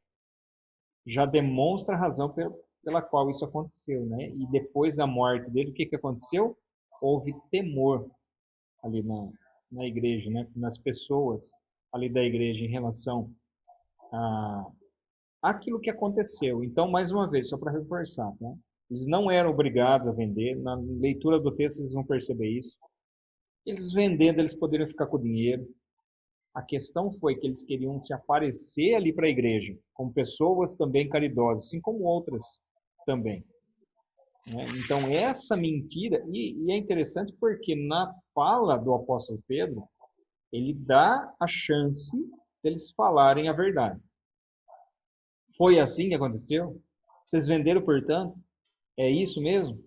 já demonstra a razão pela qual isso aconteceu, né? E depois da morte dele, o que aconteceu? Houve temor ali na igreja, né? Nas pessoas ali da igreja em relação àquilo que aconteceu. Então, mais uma vez, só para reforçar, né? Eles não eram obrigados a vender. Na leitura do texto, eles vão perceber isso. Eles vendendo, eles poderiam ficar com o dinheiro. A questão foi que eles queriam se aparecer ali para a igreja, como pessoas também caridosas, assim como outras também. Então, essa mentira, e é interessante porque na fala do apóstolo Pedro, ele dá a chance deles falarem a verdade. Foi assim que aconteceu? Vocês venderam, portanto? É isso mesmo?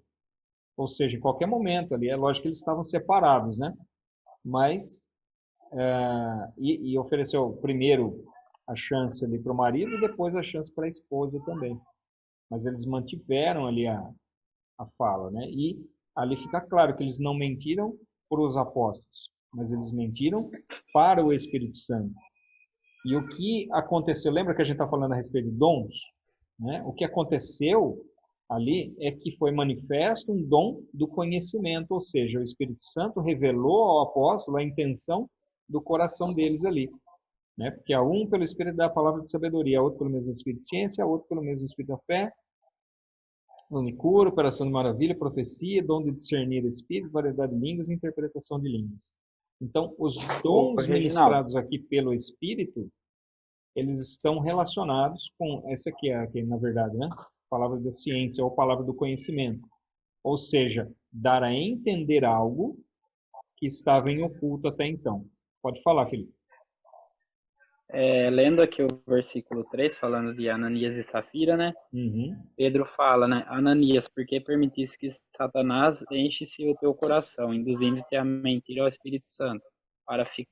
Ou seja, em qualquer momento ali, é lógico que eles estavam separados, né? Mas, e ofereceu primeiro a chance ali para o marido e depois a chance para a esposa também. Mas eles mantiveram ali a fala, né? E ali fica claro que eles não mentiram para os apóstolos, mas eles mentiram para o Espírito Santo. E o que aconteceu, lembra que a gente está falando a respeito de dons? Né? O que aconteceu ali é que foi manifesto um dom do conhecimento, ou seja, o Espírito Santo revelou ao apóstolo a intenção do coração deles ali. né? Porque a um pelo Espírito dá a palavra de sabedoria, a outro pelo mesmo Espírito de ciência, a outro pelo mesmo Espírito da fé, dom de cura, operação de maravilha, profecia, dom de discernir espíritos, variedade de línguas e interpretação de línguas. Então, os Ô, dons Reginaldo, ministrados aqui pelo Espírito, eles estão relacionados com essa aqui, na verdade, né? Palavra da ciência ou palavra do conhecimento. Ou seja, dar a entender algo que estava em oculto até então. Pode falar, Felipe. lendo aqui o versículo 3, falando de Ananias e Safira, né? Uhum. Pedro fala, né? Ananias, por que permitisse que Satanás enche-se o teu coração, induzindo-te a mentir ao Espírito Santo, para que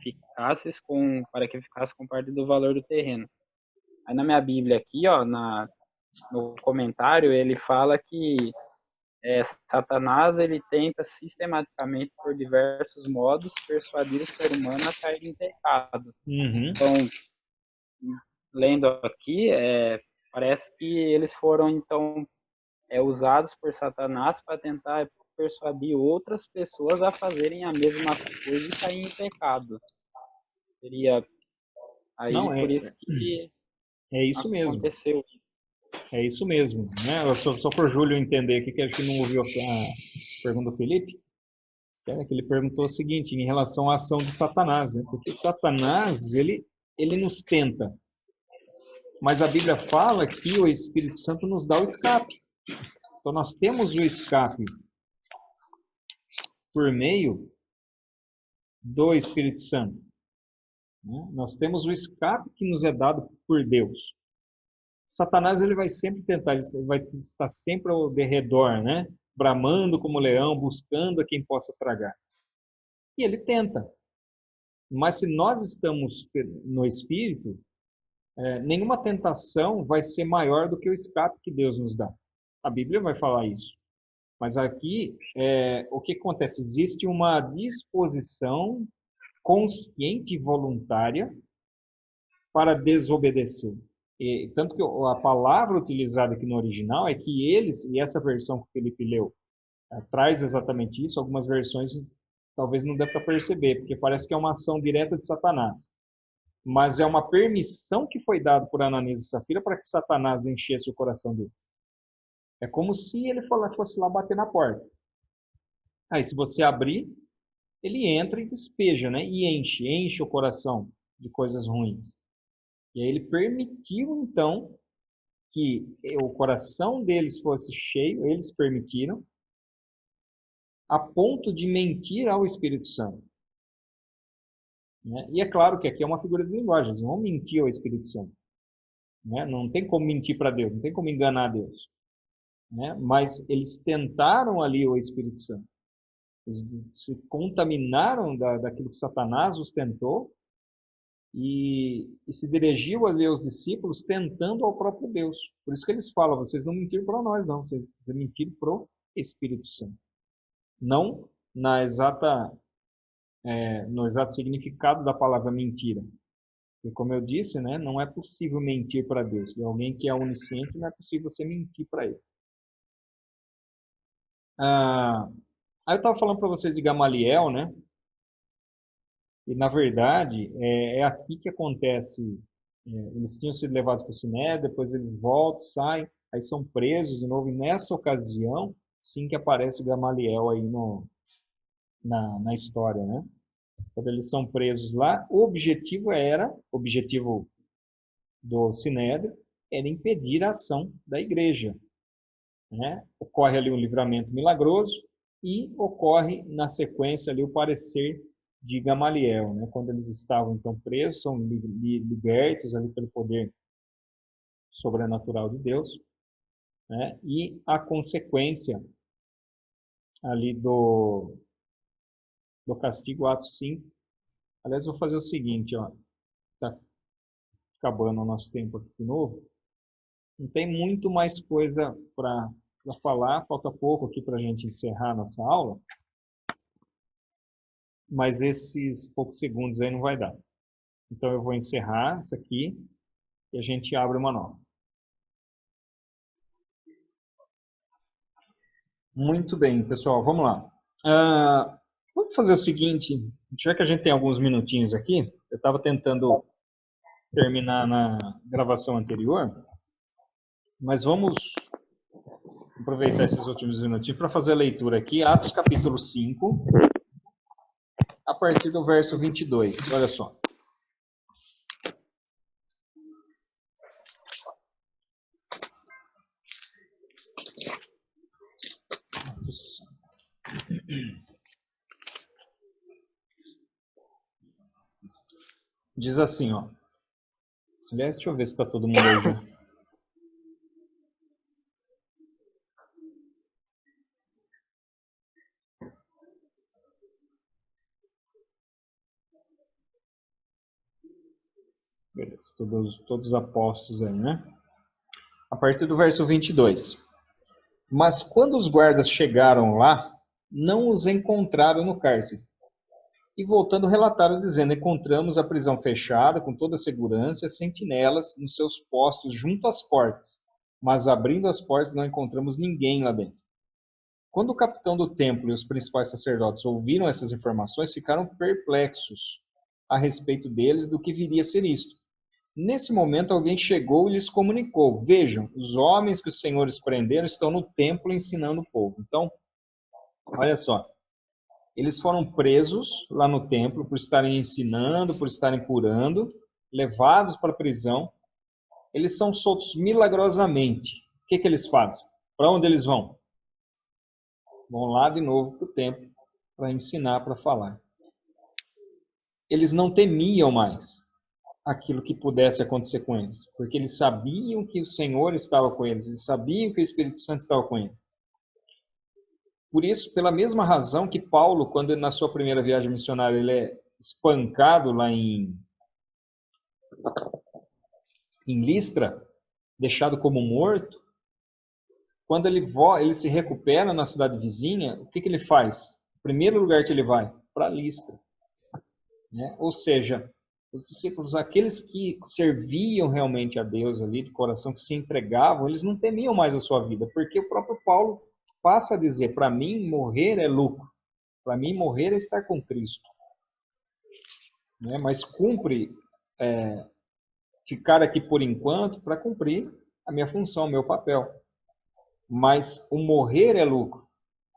ficasses com parte do valor do terreno. Aí na minha Bíblia aqui, ó, no comentário, ele fala que Satanás ele tenta sistematicamente, por diversos modos, persuadir o ser humano a cair em pecado. Uhum. Então, lendo aqui, parece que eles foram, então, usados por Satanás para tentar persuadir outras pessoas a fazerem a mesma coisa e cair em pecado. Seria aí Não, por isso que é isso mesmo. aconteceu. É isso mesmo, né? Só para o Júlio entender aqui, que acho que não ouviu a pergunta do Felipe, que ele perguntou o seguinte, em relação à ação de Satanás, né? Porque Satanás, ele nos tenta, mas a Bíblia fala que o Espírito Santo nos dá o escape. Então nós temos o escape por meio do Espírito Santo, né? Nós temos o escape que nos é dado por Deus. Satanás ele vai sempre tentar, ele vai estar sempre ao derredor, né? Bramando como leão, buscando a quem possa tragar. E ele tenta. Mas se nós estamos no Espírito, nenhuma tentação vai ser maior do que o escape que Deus nos dá. A Bíblia vai falar isso. Mas aqui, o que acontece? Existe uma disposição consciente e voluntária para desobedecer. Tanto que a palavra utilizada aqui no original é que eles, e essa versão que o Felipe leu, traz exatamente isso. Algumas versões talvez não dê para perceber, porque parece que é uma ação direta de Satanás. Mas é uma permissão que foi dada por Ananias e Safira para que Satanás enchesse o coração deles. É como se ele fosse lá bater na porta. Aí, se você abrir, ele entra e despeja, né? E enche o coração de coisas ruins. E aí ele permitiu, então, que o coração deles fosse cheio, eles permitiram, a ponto de mentir ao Espírito Santo. Né? E é claro que aqui é uma figura de linguagem, eles não vão mentir ao Espírito Santo. Né? Não tem como mentir para Deus, não tem como enganar Deus. Né? Mas eles tentaram ali o Espírito Santo. Eles se contaminaram daquilo que Satanás os tentou e se dirigiu ali aos discípulos tentando ao próprio Deus. Por isso que eles falam, vocês não mentiram para nós, não. Vocês mentiram para o Espírito Santo. Não no exato significado da palavra mentira. E como eu disse, né, não é possível mentir para Deus. E alguém que é onisciente, não é possível você mentir para ele. Aí eu estava falando para vocês de Gamaliel, né? E, na verdade, é aqui que acontece. Eles tinham sido levados para o Sinédrio, depois eles voltam, saem, aí são presos de novo. E nessa ocasião, sim que aparece Gamaliel aí na história, né? Quando eles são presos lá, o objetivo do Sinédrio era impedir a ação da igreja. Né? Ocorre ali um livramento milagroso e ocorre na sequência ali o parecer de Gamaliel, né? Quando eles estavam então presos, são libertos ali pelo poder sobrenatural de Deus, né? E a consequência ali do castigo, Atos 5. Aliás, vou fazer o seguinte, ó, tá acabando o nosso tempo aqui de novo. Não tem muito mais coisa para falar, falta pouco aqui para a gente encerrar nossa aula, mas esses poucos segundos aí não vai dar. Então eu vou encerrar isso aqui e a gente abre uma nova. Muito bem, pessoal, vamos lá. Vamos fazer o seguinte, já que a gente tem alguns minutinhos aqui, Eu estava tentando terminar na gravação anterior, mas vamos aproveitar esses últimos minutinhos para fazer a leitura aqui. Atos capítulo 5, a partir do verso 22. Olha só. Diz assim, ó. Aliás, deixa eu ver se está todo mundo aí já. Beleza, todos apostos aí, né? A partir do verso 22. Mas quando os guardas chegaram lá, não os encontraram no cárcere. E voltando, relataram, dizendo: encontramos a prisão fechada, com toda a segurança, e sentinelas nos seus postos junto às portas. Mas abrindo as portas, não encontramos ninguém lá dentro. Quando o capitão do templo e os principais sacerdotes ouviram essas informações, ficaram perplexos a respeito deles do que viria a ser isto. Nesse momento, alguém chegou e lhes comunicou: vejam, os homens que os senhores prenderam estão no templo ensinando o povo. Então, olha só. Eles foram presos lá no templo por estarem ensinando, por estarem curando, levados para a prisão. Eles são soltos milagrosamente. O que eles fazem? Para onde eles vão? Vão lá de novo para o templo para ensinar, para falar. Eles não temiam mais aquilo que pudesse acontecer com eles, porque eles sabiam que o Senhor estava com eles sabiam que o Espírito Santo estava com eles. Por isso, pela mesma razão que Paulo, quando na sua primeira viagem missionária, ele é espancado lá em Listra, deixado como morto, quando ele se recupera na cidade vizinha, o que ele faz? O primeiro lugar que ele vai? Para Listra. Né? Ou seja, os discípulos, aqueles que serviam realmente a Deus ali, de coração, que se entregavam, eles não temiam mais a sua vida, porque o próprio Paulo passa a dizer: para mim morrer é lucro, para mim morrer é estar com Cristo. Né? Mas cumpre ficar aqui por enquanto para cumprir a minha função, o meu papel. Mas o morrer é lucro.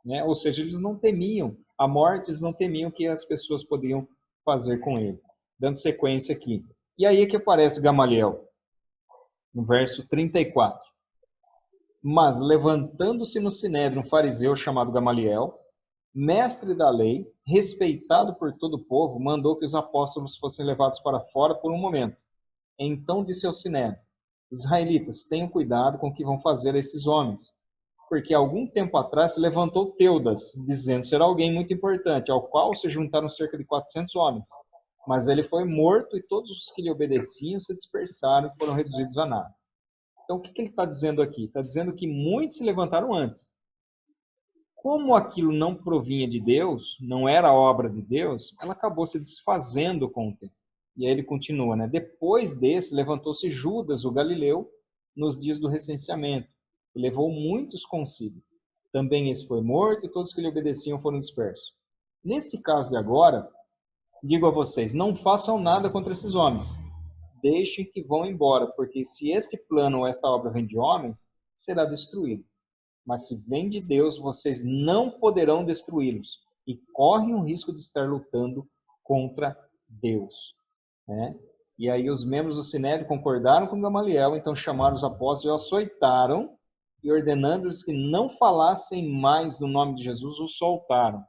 Né? Ou seja, eles não temiam a morte, eles não temiam o que as pessoas poderiam fazer com ele. Dando sequência aqui. E aí é que aparece Gamaliel, no verso 34. Mas, levantando-se no sinédrio um fariseu chamado Gamaliel, mestre da lei, respeitado por todo o povo, mandou que os apóstolos fossem levados para fora por um momento. Então disse ao sinédrio: israelitas, tenham cuidado com o que vão fazer a esses homens, porque algum tempo atrás se levantou Teudas, dizendo ser alguém muito importante, ao qual se juntaram cerca de 400 homens. Mas ele foi morto e todos os que lhe obedeciam se dispersaram e foram reduzidos a nada. Então, o que ele está dizendo aqui? Está dizendo que muitos se levantaram antes. Como aquilo não provinha de Deus, não era obra de Deus, ela acabou se desfazendo com o tempo. E aí ele continua, né? Depois desse, levantou-se Judas, o Galileu, nos dias do recenseamento, e levou muitos consigo. Também esse foi morto e todos que lhe obedeciam foram dispersos. Nesse caso de agora, digo a vocês, não façam nada contra esses homens. Deixem que vão embora, porque se este plano ou esta obra vem de homens, será destruído. Mas se vem de Deus, vocês não poderão destruí-los e correm o risco de estar lutando contra Deus. Né? E aí os membros do Sinédrio concordaram com Gamaliel, então chamaram os apóstolos e o açoitaram, e ordenando-lhes que não falassem mais no nome de Jesus, os soltaram.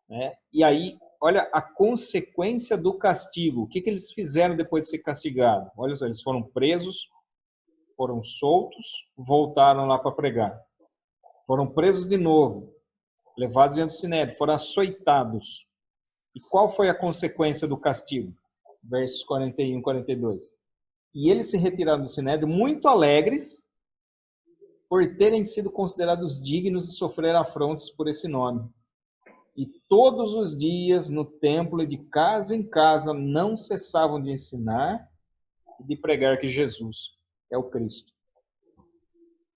Né? E aí, olha a consequência do castigo. O que eles fizeram depois de ser castigados? Olha só, eles foram presos, foram soltos, voltaram lá para pregar. Foram presos de novo, levados diante do Sinédrio, foram açoitados. E qual foi a consequência do castigo? Versos 41 e 42. E eles se retiraram do Sinédrio muito alegres por terem sido considerados dignos de sofrer afrontas por esse nome. E todos os dias no templo e de casa em casa não cessavam de ensinar e de pregar que Jesus é o Cristo.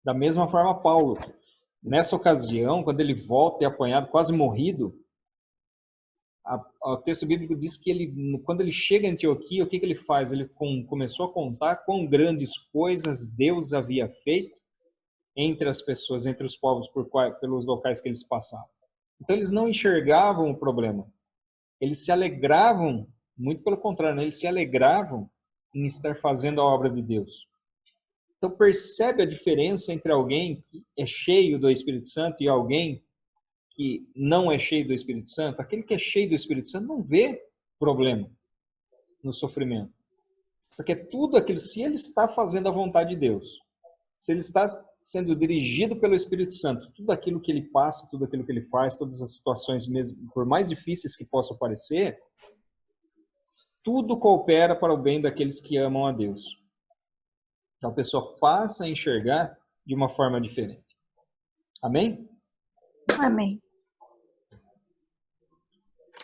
Da mesma forma, Paulo, nessa ocasião, quando ele volta e é apanhado, quase morrido, O texto bíblico diz que quando ele chega em Antioquia, o que ele faz? Ele começou a contar quão grandes coisas Deus havia feito entre as pessoas, entre os povos pelos locais que eles passavam. Então eles não enxergavam o problema. Eles se alegravam, muito pelo contrário, né? Eles se alegravam em estar fazendo a obra de Deus. Então percebe a diferença entre alguém que é cheio do Espírito Santo e alguém que não é cheio do Espírito Santo? Aquele que é cheio do Espírito Santo não vê problema no sofrimento. Porque tudo aquilo, se ele está fazendo a vontade de Deus, se ele está sendo dirigido pelo Espírito Santo, tudo aquilo que ele passa, tudo aquilo que ele faz, todas as situações, mesmo por mais difíceis que possam parecer, tudo coopera para o bem daqueles que amam a Deus. Então a pessoa passa a enxergar de uma forma diferente. Amém? Amém.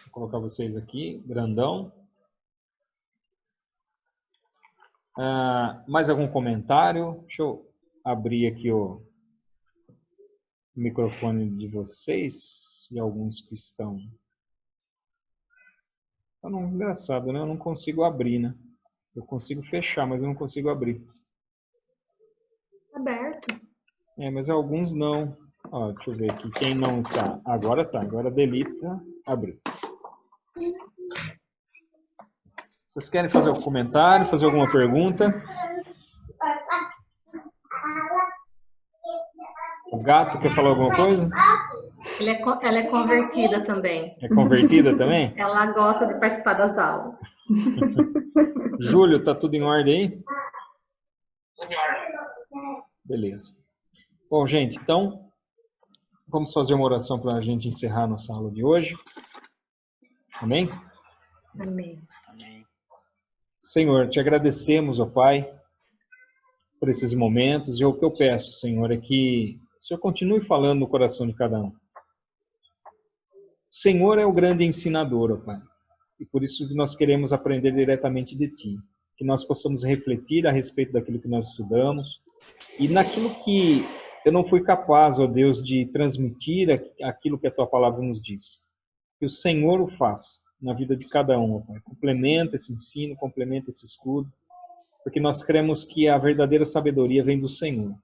Vou colocar vocês aqui, grandão. Mais algum comentário? Deixa eu abrir aqui o microfone de vocês e alguns que estão... Engraçado, né? Eu não consigo abrir, né? Eu consigo fechar, mas eu não consigo abrir. Aberto. Mas alguns não. Deixa eu ver aqui. Quem não está? Agora tá. Agora delita. Abriu. Vocês querem fazer algum comentário? Fazer alguma pergunta? O gato quer falar alguma coisa? Ela é convertida também. É convertida também? Ela gosta de participar das aulas. Júlio, tá tudo em ordem aí? Beleza. Bom, gente, então, vamos fazer uma oração para a gente encerrar a nossa aula de hoje. Amém? Amém. Senhor, te agradecemos, ó Pai, por esses momentos. E o que eu peço, Senhor, é que o Senhor continue falando no coração de cada um. O Senhor é o grande ensinador, ó Pai. E por isso nós queremos aprender diretamente de Ti. Que nós possamos refletir a respeito daquilo que nós estudamos. E naquilo que eu não fui capaz, ó Deus, de transmitir aquilo que a Tua palavra nos diz. Que o Senhor o faça na vida de cada um, ó Pai. Complementa esse ensino, complementa esse estudo. Porque nós cremos que a verdadeira sabedoria vem do Senhor.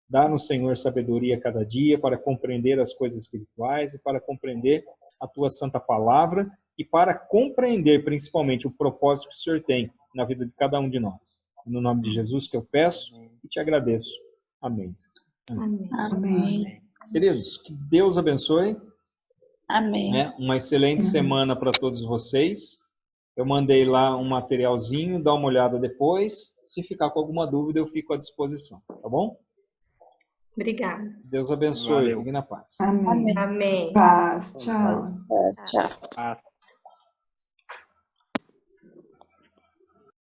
Dá-nos, Senhor, sabedoria a cada dia para compreender as coisas espirituais e para compreender a Tua Santa Palavra e para compreender, principalmente, o propósito que o Senhor tem na vida de cada um de nós. No nome de Jesus que eu peço e te agradeço. Amém. Amém. Amém. Queridos, que Deus abençoe. Amém. Uma excelente semana para todos vocês. Eu mandei lá um materialzinho, dá uma olhada depois. Se ficar com alguma dúvida, eu fico à disposição. Tá bom? Obrigada. Deus abençoe. Fique na paz. Amém. Amém. Paz. Tchau. Paz.